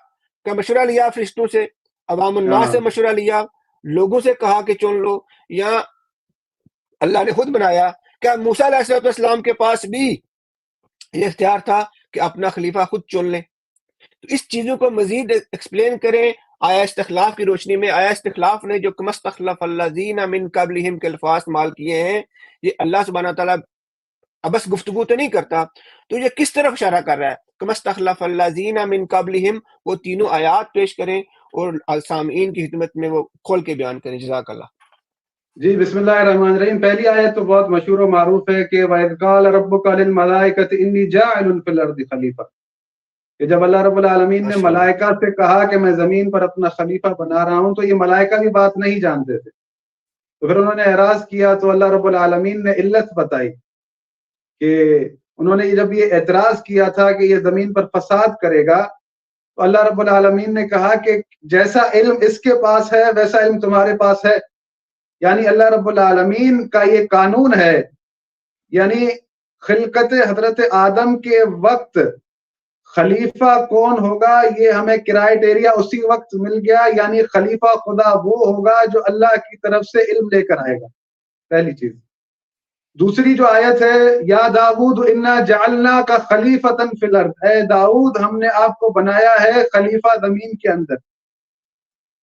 کا مشورہ لیا فرشتوں سے، عوام الناس سے مشورہ لیا، لوگوں سے کہا کہ چن لو، یا اللہ نے خود بنایا؟ کیا موسیٰ علیہ السلام کے پاس بھی یہ اختیار تھا کہ اپنا خلیفہ خود چن لیں؟ تو اس چیزوں کو مزید ایکسپلین کریں. آیا استخلاف کی روشنی میں، آیا استخلاف نے جو کمستخلف الذین من قبلہم کے الفاظ مال کیے ہیں، یہ اللہ سبحانہ تعالیٰ ابس گفتگو تو نہیں کرتا، تو یہ کس طرف اشارہ کر رہا ہے؟ کمستخلف الذین من قبلہم، وہ تینوں آیات پیش کریں اور سامعین کی خدمت میں وہ کھول کے بیان کریں. جزاک اللہ. جی بسم اللہ الرحمن الرحیم. پہلی آیت تو بہت مشہور و معروف ہے کہ وَإِذْ قَالَ رَبُّكَ لِلْمَلَائِكَةِ إِنِّي جَاعِلٌ فِي الْأَرْضِ خَلِيفَةً، کہ جب اللہ رب العالمین نے ملائکہ سے کہا کہ میں زمین پر اپنا خلیفہ بنا رہا ہوں، تو یہ ملائکہ بھی بات نہیں جانتے تھے. تو پھر انہوں نے اعراض کیا تو اللہ رب العالمین نے علت بتائی کہ انہوں نے جب یہ اعتراض کیا تھا کہ یہ زمین پر فساد کرے گا، تو اللہ رب العالمین نے کہا کہ جیسا علم اس کے پاس ہے ویسا علم تمہارے پاس ہے. یعنی اللہ رب العالمین کا یہ قانون ہے، یعنی خلقت حضرت آدم کے وقت خلیفہ کون ہوگا یہ ہمیں کرائٹیریا اسی وقت مل گیا، یعنی خلیفہ خدا وہ ہوگا جو اللہ کی طرف سے علم لے کر آئے گا، پہلی چیز۔ دوسری جو آیت ہے، یا داؤد انا جعلناک خلیفۃ فی الارض، اے داؤد ہم نے آپ کو بنایا ہے خلیفہ زمین کے اندر،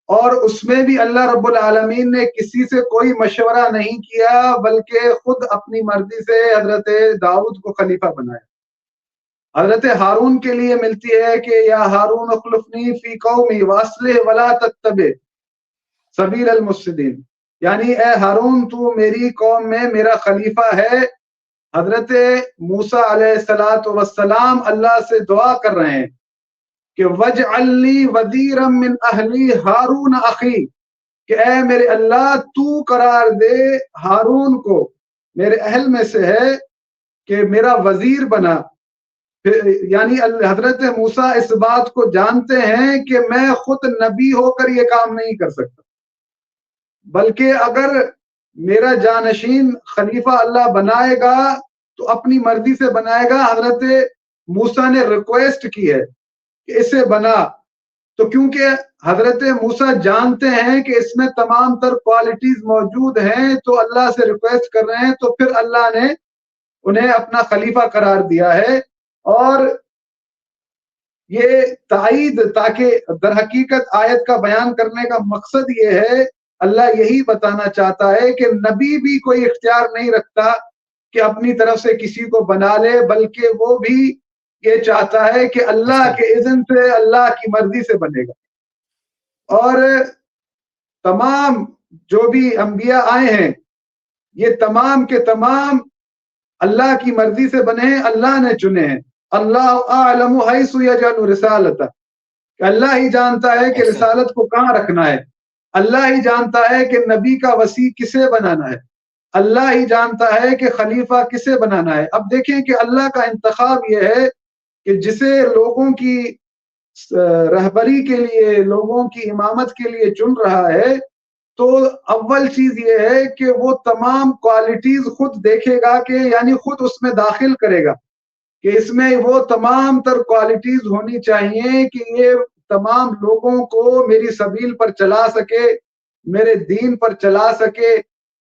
اور اس میں بھی اللہ رب العالمین نے کسی سے کوئی مشورہ نہیں کیا بلکہ خود اپنی مرضی سے حضرت داؤد کو خلیفہ بنایا۔ حضرت ہارون کے لیے ملتی ہے کہ یا ہارون اخلفنی فی قومی واصلح ولا تتبع سبیل المفسدین، یعنی اے ہارون تو میری قوم میں میرا خلیفہ ہے۔ حضرت موسیٰ علیہ السلام اللہ سے دعا کر رہے ہیں کہ وَاجْعَلْ لِي وَزِيرًا مِّنْ أَهْلِي ہارون اخی، کہ اے میرے اللہ تو قرار دے ہارون کو میرے اہل میں سے ہے کہ میرا وزیر بنا۔ یعنی حضرت موسیٰ اس بات کو جانتے ہیں کہ میں خود نبی ہو کر یہ کام نہیں کر سکتا، بلکہ اگر میرا جانشین خلیفہ اللہ بنائے گا تو اپنی مرضی سے بنائے گا۔ حضرت موسیٰ نے ریکویسٹ کی ہے کہ اسے بنا، تو کیونکہ حضرت موسیٰ جانتے ہیں کہ اس میں تمام تر کوالٹیز موجود ہیں تو اللہ سے ریکویسٹ کر رہے ہیں، تو پھر اللہ نے انہیں اپنا خلیفہ قرار دیا ہے۔ اور یہ تائید، تاکہ در حقیقت آیت کا بیان کرنے کا مقصد یہ ہے، اللہ یہی بتانا چاہتا ہے کہ نبی بھی کوئی اختیار نہیں رکھتا کہ اپنی طرف سے کسی کو بنا لے، بلکہ وہ بھی یہ چاہتا ہے کہ اللہ کے اذن سے، اللہ کی مرضی سے بنے گا۔ اور تمام جو بھی انبیاء آئے ہیں یہ تمام کے تمام اللہ کی مرضی سے بنے ہیں، اللہ نے چنے ہیں۔ اللہ اعلم حیث یجعل رسالتہ، کہ اللہ ہی جانتا ہے کہ رسالت کو کہاں رکھنا ہے، اللہ ہی جانتا ہے کہ نبی کا وسیع کسے بنانا ہے، اللہ ہی جانتا ہے کہ خلیفہ کسے بنانا ہے۔ اب دیکھیں کہ اللہ کا انتخاب یہ ہے کہ جسے لوگوں کی رہبری کے لیے، لوگوں کی امامت کے لیے چن رہا ہے، تو اول چیز یہ ہے کہ وہ تمام کوالٹیز خود دیکھے گا، کہ یعنی خود اس میں داخل کرے گا کہ اس میں وہ تمام تر کوالٹیز ہونی چاہیے کہ یہ تمام لوگوں کو میری سبیل پر چلا سکے، میرے دین پر چلا سکے۔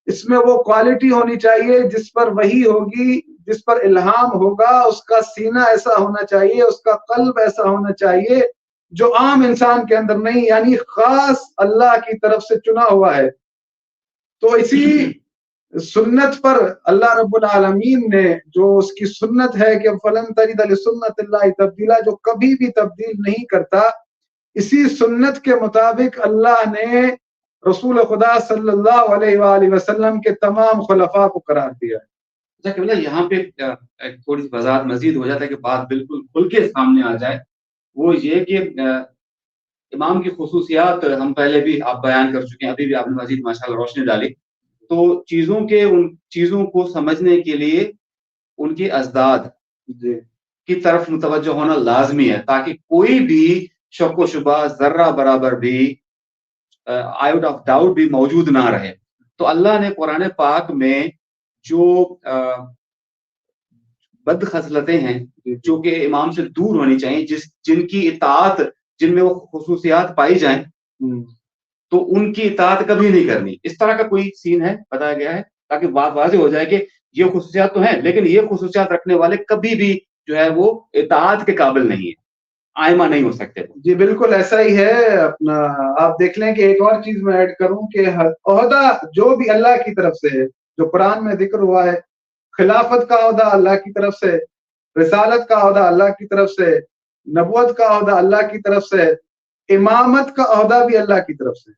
اس میں وہ کوالٹی ہونی چاہیے جس پر وحی ہوگی، جس پر الہام ہوگا، اس کا سینہ ایسا ہونا چاہیے، اس کا قلب ایسا ہونا چاہیے جو عام انسان کے اندر نہیں، یعنی خاص اللہ کی طرف سے چنا ہوا ہے۔ تو اسی سنت پر اللہ رب العالمین نے، جو اس کی سنت ہے کہ فلن تجد لسنت اللہ تبدیلا، جو کبھی بھی تبدیل نہیں کرتا، اسی سنت کے مطابق اللہ نے رسول خدا صلی اللہ علیہ وآلہ وسلم کے تمام خلفاء کو قرار دیا ہے۔ یہاں پہ تھوڑی سی وضاحت مزید ہو جاتا ہے کہ بات بالکل کھل کے سامنے آ جائے، وہ یہ کہ امام کی خصوصیات ہم پہلے بھی آپ بیان کر چکے ہیں، ابھی بھی آپ نے مزید ماشاءاللہ روشنی ڈالی۔ تو ان چیزوں کو سمجھنے کے لیے ان کے ازداد کی طرف متوجہ ہونا لازمی ہے، تاکہ کوئی بھی شک و شبہ، ذرہ برابر بھی، آئٹ آف ڈاؤٹ بھی موجود نہ رہے۔ تو اللہ نے قرآن پاک میں جو بد خصلتیں ہیں جو کہ امام سے دور ہونی چاہیے، جن کی اطاعت، جن میں وہ خصوصیات پائی جائیں، تو ان کی اطاعت کبھی نہیں کرنی۔ اس طرح کا کوئی سین ہے بتایا گیا ہے تاکہ بات واضح ہو جائے کہ یہ خصوصیات تو ہیں، لیکن یہ خصوصیات رکھنے والے کبھی بھی جو ہے وہ اطاعت کے قابل نہیں ہے، آئمہ نہیں ہو سکتے۔ جی بالکل ایسا ہی ہے۔ اپنا آپ دیکھ لیں کہ ایک اور چیز میں ایڈ کروں کہ عہدہ جو بھی اللہ کی طرف سے ہے، جو قرآن میں ذکر ہوا ہے، خلافت کا عہدہ اللہ کی طرف سے، رسالت کا عہدہ اللہ کی طرف سے، نبوت کا عہدہ اللہ کی طرف سے، امامت کا عہدہ بھی اللہ کی طرف سے۔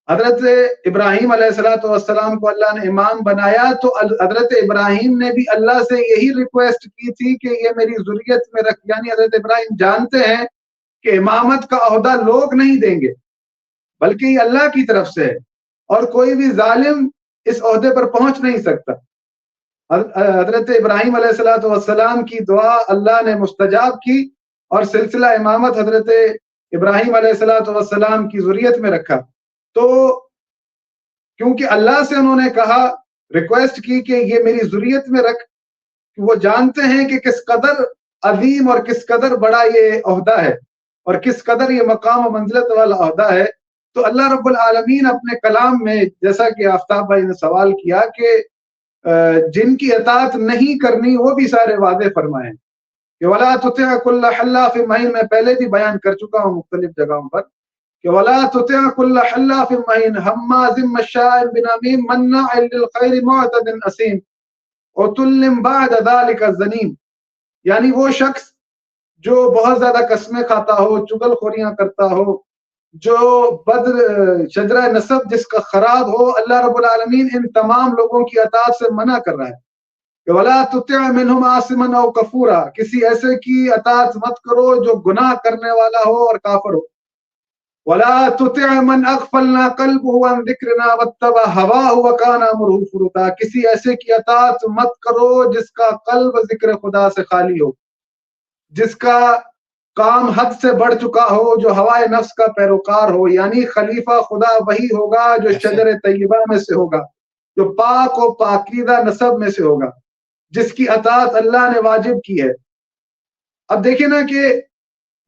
حضرت ابراہیم علیہ السلام کو اللہ نے امام بنایا تو حضرت ابراہیم نے بھی اللہ سے یہی ریکویسٹ کی تھی کہ یہ میری ذریت میں رکھ، یعنی حضرت ابراہیم جانتے ہیں کہ امامت کا عہدہ لوگ نہیں دیں گے بلکہ یہ اللہ کی طرف سے ہے، اور کوئی بھی ظالم اس عہدے پر پہنچ نہیں سکتا۔ حضرت ابراہیم علیہ السلام کی دعا اللہ نے مستجاب کی اور سلسلہ امامت حضرت ابراہیم علیہ السلام کی ذریت میں رکھا۔ تو کیونکہ اللہ سے انہوں نے کہا، ریکویسٹ کی کہ یہ میری ذریت میں رکھ، وہ جانتے ہیں کہ کس قدر عظیم اور کس قدر بڑا یہ عہدہ ہے اور کس قدر یہ مقام و منزلت والا عہدہ ہے. تو اللہ رب العالمین اپنے کلام میں جیسا کہ آفتاب بھائی نے سوال کیا کہ جن کی اطاعت نہیں کرنی وہ بھی سارے واضح فرمائے کہ وَلَا تُطِعْ كُلَّ حَلَّافٍ مَّهِينٍ. میں پہلے بھی بیان کر چکا ہوں مختلف جگہوں پر کہ وَلَا تُطِعْ كُلَّ حَلَّافٍ مَّهِينٍ هَمَّازٍ مَّشَّاءٍ بِنَمِيمٍ مَّنَّاعٍ لِّلْخَيْرِ مُعْتَدٍ أَثِيمٍ عُتُلٍّ بَعْدَ ذَلِكَ زَنِيمٍ. یعنی وہ شخص جو بہت زیادہ قسمیں کھاتا ہو، چغل خوریاں کرتا ہو، جو شجرہ نسب جس کا خراب ہو، اللہ رب العالمین ان تمام لوگوں کی اطاعت سے منع کر رہا ہے کہ وَلَا تُطِعْ مِنْهُمْ عَاصِمًا أَوْ كَفُورًا. کسی ایسے کی اطاعت مت کرو جو گناہ کرنے والا ہو اور کافر ہو. وَلَا تُطِعْ مَنْ أَغْفَلْنَا قَلْبُهُ عَنْ ذِكْرِنَا وَاتَّبَعَ هَوَاهُ وَكَانَ أَمْرُهُ فُرُطًا. کسی ایسے کی اطاعت مت کرو جس کا قلب ذکر خدا سے خالی ہو، جس کا کام حد سے بڑھ چکا ہو، جو ہوائے نفس کا پیروکار ہو. یعنی خلیفہ خدا وہی ہوگا جو شجر طیبہ میں سے ہوگا، جو پاک و پاکیزہ نسب میں سے ہوگا، جس کی اطاعت اللہ نے واجب کی ہے. اب دیکھیں نا کہ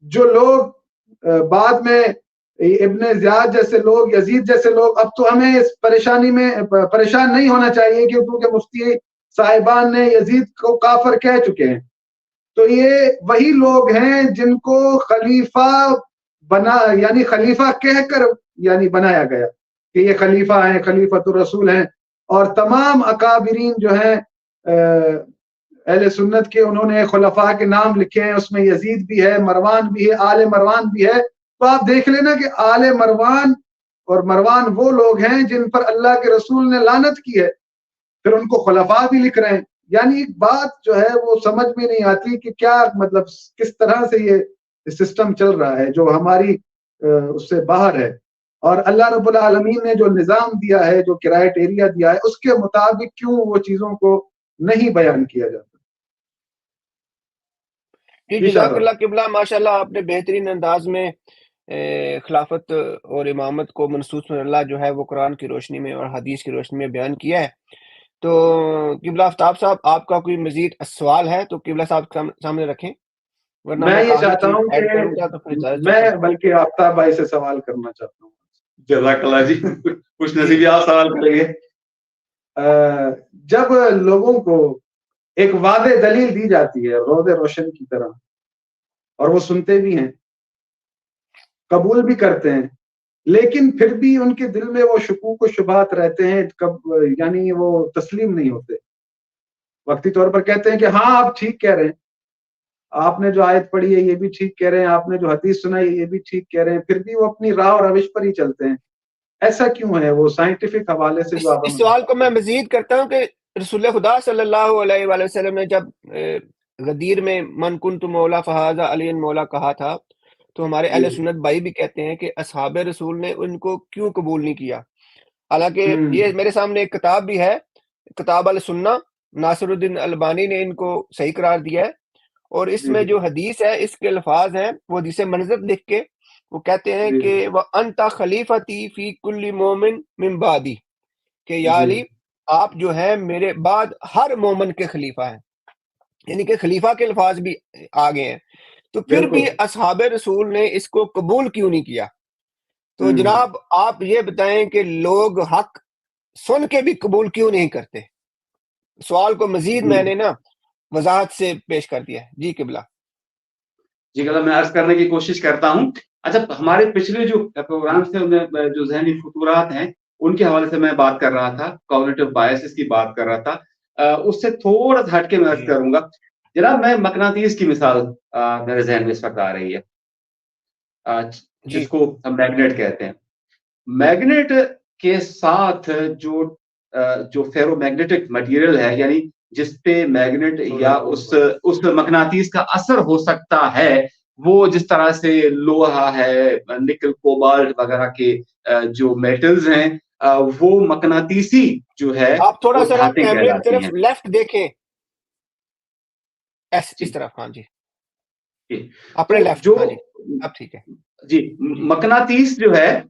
جو لوگ بعد میں ابن زیاد جیسے لوگ، یزید جیسے لوگ، اب تو ہمیں اس پریشانی میں پریشان نہیں ہونا چاہیے کیونکہ مفتی صاحبان نے یزید کو کافر کہہ چکے ہیں. تو یہ وہی لوگ ہیں جن کو خلیفہ یعنی خلیفہ کہہ کر یعنی بنایا گیا کہ یہ خلیفہ ہیں، خلیفۃ الرسول ہیں. اور تمام اکابرین جو ہیں اہل سنت کے، انہوں نے خلفاء کے نام لکھے ہیں، اس میں یزید بھی ہے، مروان بھی ہے، آل مروان بھی ہے. تو آپ دیکھ لینا کہ آل مروان اور مروان وہ لوگ ہیں جن پر اللہ کے رسول نے لعنت کی ہے، پھر ان کو خلفاء بھی لکھ رہے ہیں. یعنی ایک بات جو ہے وہ سمجھ میں نہیں آتی کہ کیا مطلب کس طرح سے یہ سسٹم چل رہا ہے جو ہماری اس سے باہر ہے. اور اللہ رب العالمین نے جو نظام دیا ہے، جو کرائٹیریا دیا ہے، اس کے مطابق کیوں وہ چیزوں کو نہیں بیان کیا جاتا. جی جزاک اللہ قبلہ، ماشاءاللہ آپ نے بہترین انداز میں خلافت اور امامت کو منصوص من اللہ جو ہے وہ قرآن کی روشنی میں اور حدیث کی روشنی میں بیان کیا ہے. تو قبلہ آفتاب صاحب، آپ کا کوئی مزید سوال ہے تو قبلہ صاحب سامنے رکھیں، ورنہ میں یہ چاہتا ہوں کہ میں بلکہ آفتاب بھائی سے سوال کرنا چاہتا ہوں. جزاک اللہ جی، خوش نصیبی آپ سوال کریں گے. جب لوگوں کو ایک واضح دلیل دی جاتی ہے روز روشن کی طرح، اور وہ سنتے بھی ہیں، قبول بھی کرتے ہیں، لیکن پھر بھی ان کے دل میں وہ شکوک و شبہات رہتے ہیں، یعنی وہ تسلیم نہیں ہوتے. وقتی طور پر کہتے ہیں کہ ہاں آپ ٹھیک کہہ رہے ہیں، آپ نے جو آیت پڑھی ہے یہ بھی ٹھیک کہہ رہے ہیں، آپ نے جو حدیث سنائی ہے یہ بھی ٹھیک کہہ رہے ہیں، پھر بھی وہ اپنی راہ اور روش پر ہی چلتے ہیں. ایسا کیوں ہے؟ وہ سائنٹیفک حوالے سے جو اس سوال کو میں مزید کرتا ہوں کہ رسول خدا صلی اللہ علیہ وآلہ وسلم نے جب غدیر میں من کنت مولا فہذا علی مولا کہا تھا، تو ہمارے اہل سنت بھائی بھی کہتے ہیں کہ اصحاب رسول نے ان کو کیوں قبول نہیں کیا. حالانکہ یہ میرے سامنے ایک کتاب بھی ہے، کتاب السنہ، ناصر الدین البانی نے ان کو صحیح قرار دیا ہے، اور اس میں جو حدیث ہے اس کے الفاظ ہیں وہ جسے منظر لکھ کے وہ کہتے ہیں کہ وَأَنْتَ خَلِيفَتِي فِي كُلِّ مُؤْمِنٍ مِّن بَعْدِي، کہ یا علی آپ جو ہیں میرے بعد ہر مومن کے خلیفہ ہیں. یعنی کہ خلیفہ کے الفاظ بھی آگے ہیں. تو پھر بھی اصحاب رسول نے اس کو قبول کیوں نہیں کیا؟ تو جناب آپ یہ بتائیں کہ لوگ حق سن کے بھی قبول کیوں نہیں کرتے؟ سوال کو مزید میں نے نا وضاحت سے پیش کر دیا ہے. جی قبلہ. جی قبلہ، میں عرض کرنے کی کوشش کرتا ہوں. اچھا، ہمارے پچھلے جو پروگرام سے جو ذہنی فطورات ہیں ان کے حوالے سے میں بات کر رہا تھا، کوگنیٹو بائسز کی بات کر رہا تھا. اس سے تھوڑا سا ہٹ کے میں عرض کروں گا. جناب، میں مقناطیس کی مثال میرے ذہن میں اس وقت آ رہی ہے، جس کو ہم میگنیٹ کہتے ہیں. میگنیٹ کے ساتھ جو فیرو میگنیٹک مٹیریل ہے، یعنی جس پہ میگنیٹ یا اس مقناطیس کا اثر ہو سکتا ہے، وہ جس طرح سے لوہا ہے، نکل، کوبالٹ وغیرہ کے جو میٹلز ہیں، وہ مقناطیسی جو ہے آپ تھوڑا سا دھاتیں کیمرے کی کہلاتی طرف ہیں. لیفٹ دیکھیں، اس طرف. ہاں جی، اپنے لیفٹ. ہاں جی، اب ٹھیک ہے. جی، مقناطیس جو ہے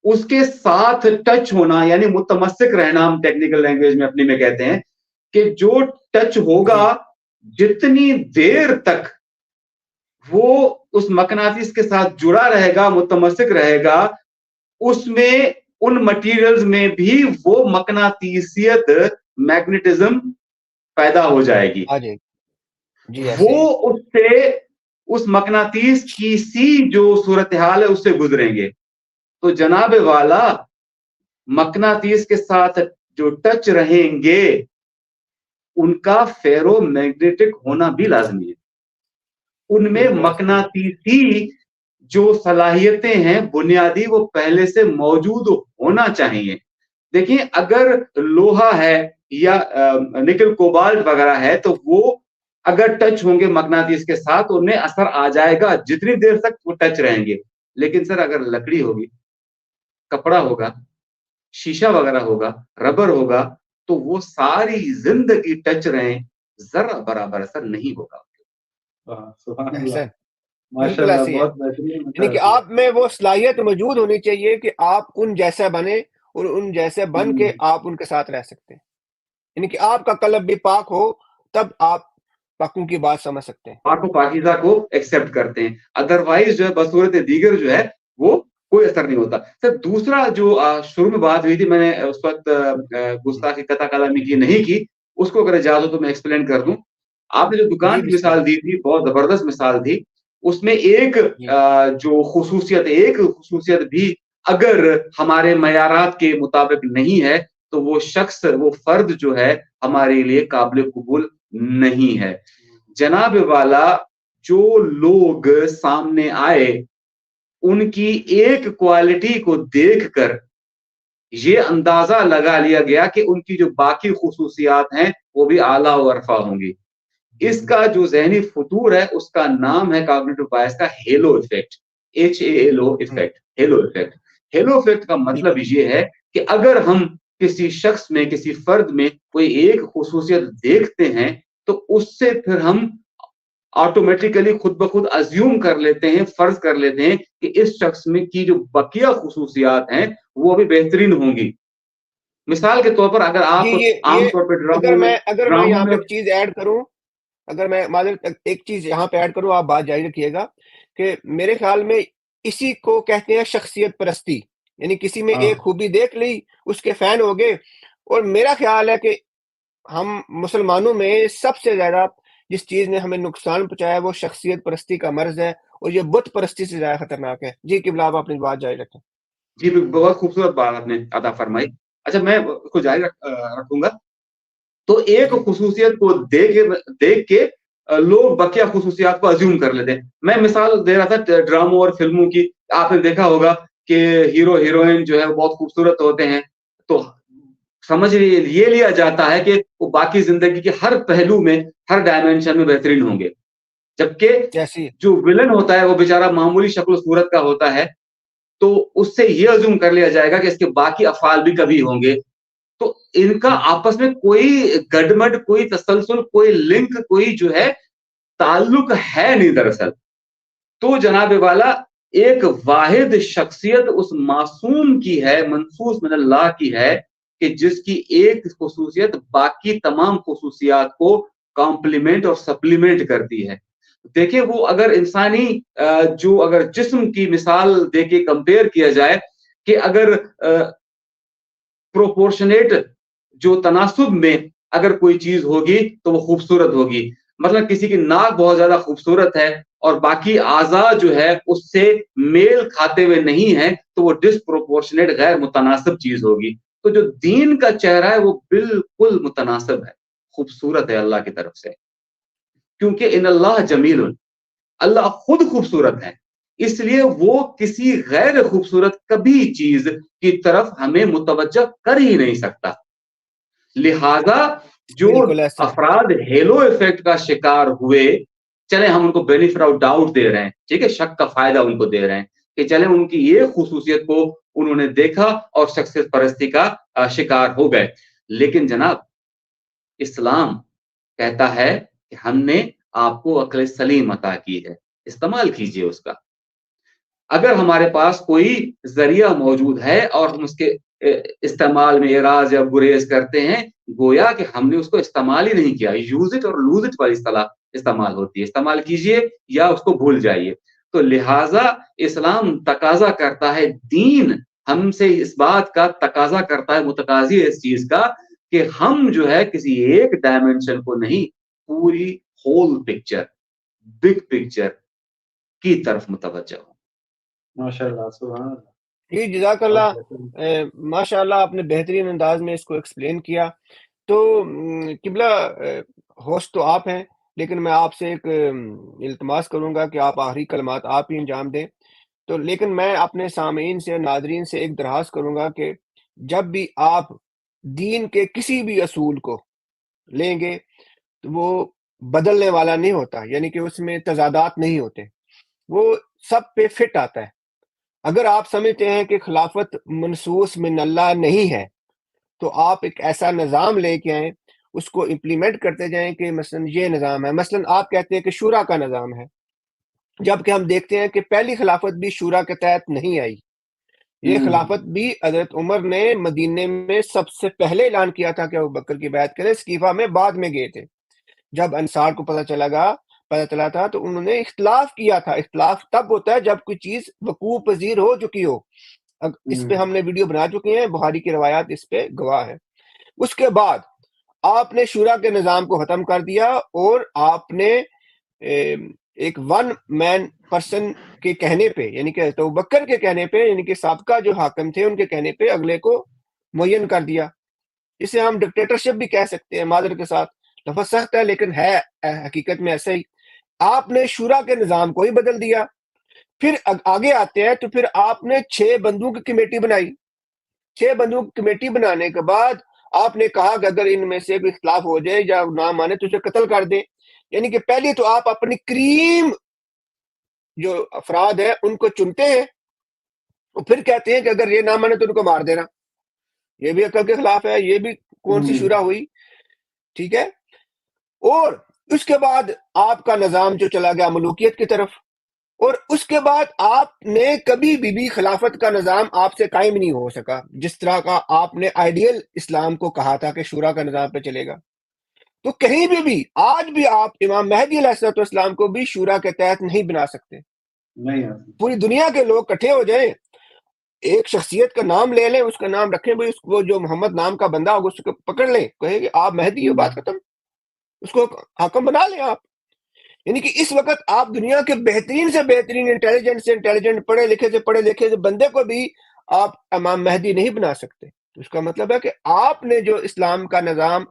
اس کے ساتھ ٹچ ہونا، یعنی متمسک رہنا، ہم ٹیکنیکل لینگویج میں اپنی میں کہتے ہیں کہ جو ٹچ ہوگا جتنی دیر تک وہ اس مقناطیس کے ساتھ جڑا رہے گا، متمسک رہے گا، اس میں ان مٹیریلز میں بھی وہ مقناطیسیت، میگنیٹزم پیدا ہو جائے گی. آ جائے گی جی ایسے ہی. وہ اس سے، اس مقناطیس کی سی جو صورتحال ہے اس سے گزریں گے. تو جناب والا مقناطیس کے ساتھ جو ٹچ رہیں گے ان کا فیرو میگنیٹک ہونا بھی لازمی ہے. ان میں بالکل ایسے ہی. مقناطیسی جو صلاحیتیں ہیں بنیادی وہ پہلے سے موجود ہونا چاہیے. دیکھیں اگر لوہا ہے یا نکل کوبالٹ وغیرہ ہے تو وہ اگر ٹچ ہوں گے مقناطیس کے ساتھ ان میں اثر آ جائے گا جتنی دیر تک وہ ٹچ رہیں گے. لیکن سر اگر لکڑی ہوگی، کپڑا ہوگا، شیشہ وغیرہ ہوگا، ربر ہوگا، تو وہ ساری زندگی ٹچ رہیں، ذرا برابر اثر نہیں ہوگا. سبحان اللہ، احسن. ماشاء بالکل اللہ، ایسے ہی ہے. بہت بہترین یعنی کہ مثال آپ میں وہ صلاحیت موجود ہونی چاہیے کہ آپ ان جیسا بنے اور ان جیسے بن کے آپ ان کے ساتھ رہ سکتے ہیں. یعنی کہ آپ کا قلب بھی پاک ہو تب آپ پاکوں کی بات سمجھ سکتے ہیں. پاک و پاکیزہ کو ایکسیپٹ کرتے ہیں، ادروائز جو ہے بصورت دیگر جو ہے وہ کوئی اثر نہیں ہوتا. سر دوسرا جو شروع میں بات ہوئی تھی، میں نے اس وقت گستاخی قطع کلامی کی نہیں کی، اس کو اگر اجازت ہو تو میں ایکسپلین کر دوں. آپ نے جو دکان جی کی بسم اللہ. مثال دی تھی بہت زبردست مثال تھی. اس میں ایک جی جو خصوصیت بھی اگر ہمارے معیارات کے مطابق نہیں ہے تو وہ شخص، وہ فرد جو ہے ہمارے لیے قابل قبول نہیں ہے. جناب والا جو لوگ سامنے آئے ان کی ایک کوالٹی کو دیکھ کر یہ اندازہ لگا لیا گیا کہ ان کی جو باقی خصوصیات ہیں وہ بھی اعلیٰ و ارفع ہوں گی. اس کا جو ذہنی فطور ہے اس کا نام ہے کاگنیٹو بائس کا halo effect. HALO effect, halo effect. Halo effect کا مطلب یہ ہے کہ اگر ہم کسی شخص میں، کسی فرد میں کوئی ایک خصوصیت دیکھتے ہیں تو اس سے پھر ہم آٹومیٹیکلی خود بخود ازیوم کر لیتے ہیں، فرض کر لیتے ہیں کہ اس شخص میں کی جو بقیہ خصوصیات ہیں وہ بھی بہترین ہوں گی. مثال کے طور پر اگر آپ جی عام یہ طور پہ اگر میں یہاں پہ میں ایک چیز ایڈ کروں، اگر میں معذرت ایک چیز یہاں پہ ایڈ کروں، آپ بات جاری رکھیے گا کہ میرے خیال میں اسی کو کہتے ہیں شخصیت پرستی. یعنی کسی میں ایک خوبی دیکھ لی، اس کے فین ہو گئے. اور میرا خیال ہے کہ ہم مسلمانوں میں سب سے زیادہ جس چیز نے ہمیں نقصان پہنچایا وہ شخصیت پرستی کا مرض ہے، اور یہ بت پرستی سے زیادہ خطرناک ہے. جی قبلہ آپ اپنی بات جاری رکھیں. جی بہت خوبصورت بات آپ نے عطا فرمائی. اچھا میں اس کو جاری رکھوں گا. تو ایک خصوصیت کو دیکھ کے لوگ بقیہ خصوصیات کو ازیوم کر لیتے ہیں. میں مثال دے رہا تھا ڈراموں اور فلموں کی. آپ نے دیکھا ہوگا کہ ہیرو ہیروئن جو ہے بہت خوبصورت ہوتے ہیں تو سمجھ یہ لیا جاتا ہے کہ وہ باقی زندگی کے ہر پہلو میں، ہر ڈائمینشن میں بہترین ہوں گے، جبکہ جیسی جو ولن ہوتا ہے وہ بیچارہ معمولی شکل و صورت کا ہوتا ہے تو اس سے یہ ازیوم کر لیا جائے گا کہ اس کے باقی افعال بھی کبھی ہوں گے. تو ان کا آپس میں کوئی گڈمڈ، کوئی تسلسل، کوئی لنک، کوئی جو ہے تعلق ہے نہیں دراصل. تو جناب والا ایک واحد شخصیت اس معصوم کی ہے، منصوص من اللہ کی ہے، کہ جس کی ایک خصوصیت باقی تمام خصوصیات کو کمپلیمنٹ اور سپلیمنٹ کرتی ہے. دیکھیں وہ اگر انسانی جو اگر جسم کی مثال دے کے کمپیئر کیا جائے کہ اگر پروپورشنیٹ جو تناسب میں اگر کوئی چیز ہوگی تو وہ خوبصورت ہوگی. مطلب کسی کی ناک بہت زیادہ خوبصورت ہے اور باقی اعضاء جو ہے اس سے میل کھاتے ہوئے نہیں ہے تو وہ ڈسپروپورشنیٹ، غیر متناسب چیز ہوگی. تو جو دین کا چہرہ ہے وہ بالکل متناسب ہے، خوبصورت ہے اللہ کی طرف سے، کیونکہ ان اللہ جمیل، اللہ خود خوبصورت ہے. اس لیے وہ کسی غیر خوبصورت کبھی چیز کی طرف ہمیں متوجہ کر ہی نہیں سکتا. لہذا جو بالکل ایسے. افراد ہیلو ایفیکٹ کا شکار ہوئے، چلے ہم ان کو بینیفٹ آف ڈاؤٹ دے رہے ہیں، ٹھیک ہے، شک کا فائدہ ان کو دے رہے ہیں کہ چلے ان کی یہ خصوصیت کو انہوں نے دیکھا اور شخصیت پرستی کا شکار ہو گئے. لیکن جناب اسلام کہتا ہے کہ ہم نے آپ کو عقل سلیم عطا کی ہے، استعمال کیجئے اس کا. اگر ہمارے پاس کوئی ذریعہ موجود ہے اور ہم اس کے استعمال میں اعراض یا گریز کرتے ہیں، گویا کہ ہم نے اس کو استعمال ہی نہیں کیا. یوز اٹ اور لوز اٹ والی اصطلاح استعمال ہوتی ہے. استعمال کیجئے یا اس کو بھول جائیے. تو لہٰذا اسلام تقاضا کرتا ہے، دین ہم سے اس بات کا تقاضا کرتا ہے، متقاضی ہے اس چیز کا کہ ہم جو ہے کسی ایک ڈائمینشن کو نہیں، پوری ہول پکچر، بگ پکچر کی طرف متوجہ ہوں. ماشاءاللہ، سبحان اللہ. جی جزاک اللہ، ماشاء اللہ آپ نے بہترین انداز میں اس کو ایکسپلین کیا. تو قبلہ ہوسٹ تو آپ ہیں، لیکن میں آپ سے ایک التماس کروں گا کہ آپ آخری کلمات آپ ہی انجام دیں. تو لیکن میں اپنے سامعین سے، ناظرین سے ایک درخواست کروں گا کہ جب بھی آپ دین کے کسی بھی اصول کو لیں گے تو وہ بدلنے والا نہیں ہوتا، یعنی کہ اس میں تضادات نہیں ہوتے، وہ سب پہ فٹ آتا ہے. اگر آپ سمجھتے ہیں کہ خلافت منصوص من اللہ نہیں ہے تو آپ ایک ایسا نظام لے کے آئیں، اس کو امپلیمنٹ کرتے جائیں کہ مثلا یہ نظام ہے. مثلا آپ کہتے ہیں کہ شورا کا نظام ہے، جبکہ ہم دیکھتے ہیں کہ پہلی خلافت بھی شورا کے تحت نہیں آئی. یہ خلافت بھی حضرت عمر نے مدینے میں سب سے پہلے اعلان کیا تھا کہ ابوبکر کی بیعت کریں، اسقیفہ میں بعد میں گئے تھے. جب انصار کو پتہ چلا تھا تو انہوں نے اختلاف کیا تھا. اختلاف تب ہوتا ہے جب کوئی چیز وقوع پذیر ہو چکی ہو. اس پہ ہم نے ویڈیو بنا چکے ہیں، بخاری کی روایات اس پہ گواہ ہے. اس کے بعد آپ نے شورا کے نظام کو ختم کر دیا اور آپ نے ایک ون مین پرسن کے کہنے پہ، یعنی کہ ابوبکر کے کہنے پہ، یعنی کہ سابقہ جو حاکم تھے ان کے کہنے پہ اگلے کو معین کر دیا. اسے ہم ڈکٹیٹرشپ بھی کہہ سکتے ہیں، معذرت کے ساتھ لفظ سخت ہے لیکن ہے حقیقت میں ایسا ہی. آپ نے شورا کے نظام کو ہی بدل دیا. پھر آگے آتے ہیں تو پھر آپ نے 6 بندوں کی کمیٹی بنائی. 6 بندوں کی کمیٹی بنانے کے بعد آپ نے کہا کہ اگر ان میں سے کوئی اختلاف ہو جائے یا نہ مانے تو اسے قتل کر دیں. یعنی کہ پہلے تو آپ اپنی کریم جو افراد ہیں ان کو چنتے ہیں اور پھر کہتے ہیں کہ اگر یہ نہ مانے تو ان کو مار دینا. یہ بھی عقل کے خلاف ہے. یہ بھی کون سی شورا ہوئی؟ ٹھیک ہے. اور اس کے بعد آپ کا نظام جو چلا گیا ملوکیت کی طرف، اور اس کے بعد آپ نے کبھی بھی خلافت کا نظام آپ سے قائم نہیں ہو سکا جس طرح کا آپ نے آئیڈیل اسلام کو کہا تھا کہ شورا کا نظام پہ چلے گا. تو کہیں بھی آج بھی آپ امام مہدی علیہ السلام کو بھی شورا کے تحت نہیں بنا سکتے. نہیں، پوری دنیا کے لوگ اکٹھے ہو جائیں، ایک شخصیت کا نام لے لیں، اس کا نام رکھیں، بھائی اس کو جو محمد نام کا بندہ ہوگا اس کو پکڑ لیں، کہے کہ آپ مہدی ہو، بات ختم، اس کو حاکم بنا لیں آپ. یعنی کہ اس وقت آپ دنیا کے بہترین سے بہترین انٹیلیجنٹ سے انٹیلیجنٹ، پڑھے لکھے سے بندے کو بھی آپ امام مہدی نہیں بنا سکتے. تو اس کا مطلب ہے کہ آپ نے جو اسلام کا نظام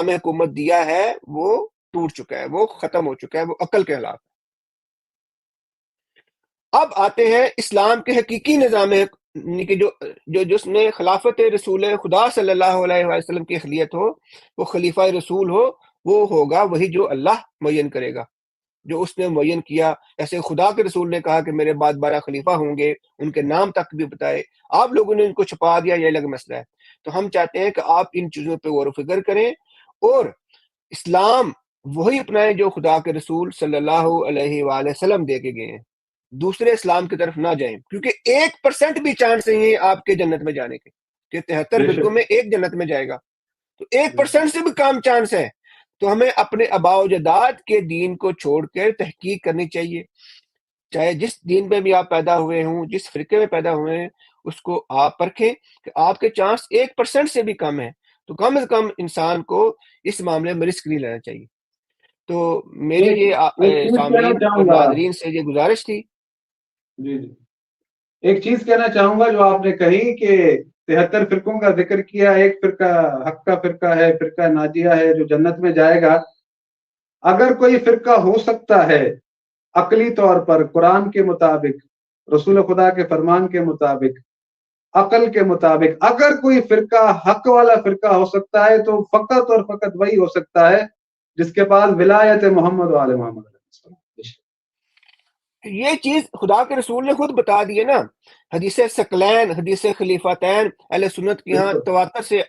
حکومت دیا ہے وہ ٹوٹ چکا ہے، وہ ختم ہو چکا ہے، وہ عقل کے خلاف. اب آتے ہیں اسلام کے حقیقی نظام کہ جس میں خلافت رسول خدا صلی اللہ علیہ وسلم کی اہلیت ہو، وہ خلیفہ رسول ہو، وہ ہوگا وہی جو اللہ معین کرے گا، جو اس نے معین کیا. ایسے خدا کے رسول نے کہا کہ میرے بعد 12 خلیفہ ہوں گے، ان کے نام تک بھی بتائے. آپ لوگوں نے ان کو چھپا دیا، یہ الگ مسئلہ ہے. تو ہم چاہتے ہیں کہ آپ ان چیزوں پہ غور و فکر کریں اور اسلام وہی اپنائیں جو خدا کے رسول صلی اللہ علیہ وآلہ وسلم دے کے گئے ہیں. دوسرے اسلام کی طرف نہ جائیں، کیونکہ 1% بھی چانس نہیں ہے آپ کے جنت میں جانے کے، کہ 73 فرقوں میں ایک جنت میں جائے گا. تو 1% سے بھی کم چانس ہے. تو ہمیں اپنے آباء و اجداد کے دین کو چھوڑ کر تحقیق کرنی چاہیے. چاہے جس دین پہ بھی آپ پیدا ہوئے ہوں، جس فرقے میں پیدا ہوئے ہیں، اس کو آپ پرکھیں کہ آپ کے چانس 1% سے بھی کم ہے. تو کم از کم انسان کو اس معاملے میں رسک نہیں لینا چاہیے. تو میری یہ سامعین اور ناظرین سے یہ گزارش تھی. جی ایک چیز کہنا چاہوں گا جو آپ نے کہی کہ 73 فرقوں کا ذکر کیا، ایک فرقہ حق کا فرقہ ہے، فرقہ ناجیہ ہے جو جنت میں جائے گا. اگر کوئی فرقہ ہو سکتا ہے عقلی طور پر، قرآن کے مطابق، رسول خدا کے فرمان کے مطابق، عقل کے مطابق، اگر کوئی فرقہ حق والا فرقہ ہو سکتا ہے تو فقط اور فقط وہی ہو سکتا ہے جس کے پاس ولایت محمد و آل محمد. یہ چیز خدا کے رسول نے خود بتا دی ہے نا، حدیث ثقلین، حدیث خلیفتین، اہل سنت کے ہاں تواتر سے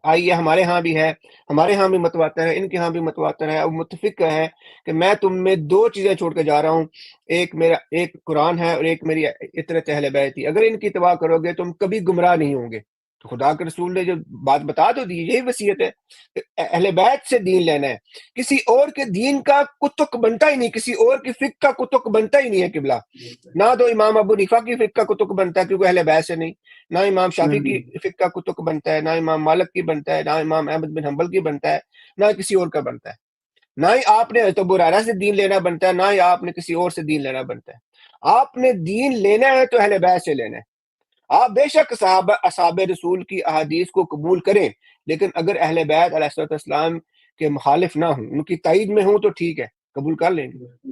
آئی ہے، ہمارے ہاں بھی ہے، ہمارے ہاں بھی متواتر ہے، ان کے ہاں بھی متواتر ہے. اور متفق ہے کہ میں تم میں 2 چیزیں چھوڑ کے جا رہا ہوں، ایک قرآن ہے اور ایک میری اطرت اہل بیت. اگر ان کی اتباع کرو گے تم کبھی گمراہ نہیں ہوں گے. تو خدا کے رسول نے جو بات بتا تو دی، یہی وصیت ہے کہ اہل بیت سے دین لینا ہے، کسی اور کے دین کا کتک بنتا ہی نہیں، کسی اور کی فقہ کا کتک بنتا ہی نہیں ہے قبلہ، نہ تو امام ابو حنیفہ کی فقہ کا کتک بنتا ہے کیونکہ اہل بیت سے نہیں، نہ امام شافعی کی فقہ کا کتک بنتا ہے، نہ امام مالک کی بنتا ہے، نہ امام احمد بن حنبل کی بنتا ہے، نہ کسی اور کا بنتا ہے، نہ ہی آپ نے حضرت ابو ہریرہ سے دین لینا بنتا ہے، نہ ہی آپ نے کسی اور سے دین لینا بنتا ہے۔ آپ نے دین لینا ہے تو اہل بیت سے لینا ہے۔ آپ بے شک اصحاب رسول کی احادیث کو قبول کریں، لیکن اگر اہل بیت علیہ السلام کے مخالف نہ ہوں، ان کی تائید میں ہوں تو ٹھیک ہے، قبول کر لیں گے۔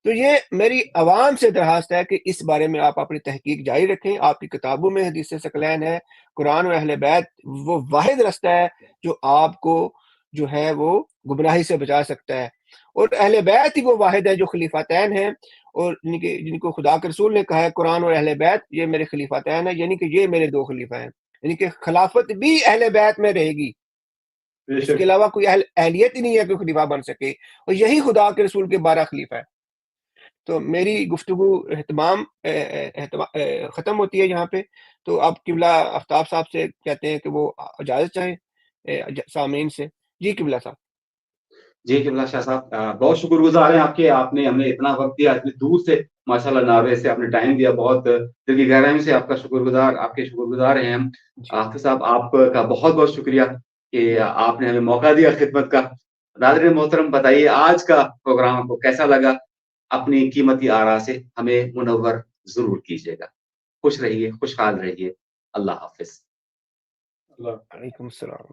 تو یہ میری عوام سے درخواست ہے کہ اس بارے میں آپ اپنی تحقیق جاری رکھیں۔ آپ کی کتابوں میں حدیث ثقلین ہے، قرآن اور اہل بیت وہ واحد رستہ ہے جو آپ کو جو ہے وہ گمراہی سے بچا سکتا ہے، اور اہل بیت ہی وہ واحد ہے جو خلیفتین ہیں، اور جن کو خدا کے رسول نے کہا ہے قرآن اور اہل بیت یہ میرے خلیفتین ہیں، یعنی کہ یہ میرے دو خلیفہ ہیں، یعنی کہ خلافت بھی اہل بیت میں رہے گی، اس کے علاوہ کوئی اہلیت ہی نہیں ہے کہ خلیفہ بن سکے، اور یہی خدا کے رسول کے 12 خلیفہ ہیں۔ تو میری گفتگو ختم ہوتی ہے یہاں پہ، تو اب قبلہ آفتاب صاحب سے کہتے ہیں کہ وہ اجازت چاہیں سامعین سے۔ جی قبلہ صاحب۔ جی قبلہ شاہ صاحب بہت شکر گزار ہیں آپ کے، آپ نے ہمیں اتنا وقت دیا، اتنی دور سے ماشاءاللہ ناروے سے آپ نے ٹائم دیا، بہت دل کی گہرائیوں سے آپ کا شکر گزار، آپ کے شکر گزار ہیں ہم۔ حافظ صاحب آپ کا بہت بہت شکریہ کہ آپ نے ہمیں موقع دیا خدمت کا۔ ناظرین محترم بتائیے آج کا پروگرام آپ کو کیسا لگا؟ اپنی قیمتی آراء سے ہمیں منور ضرور کیجیے گا۔ خوش رہیے، خوشحال رہیے، اللہ حافظ۔ وعلیکم السلام۔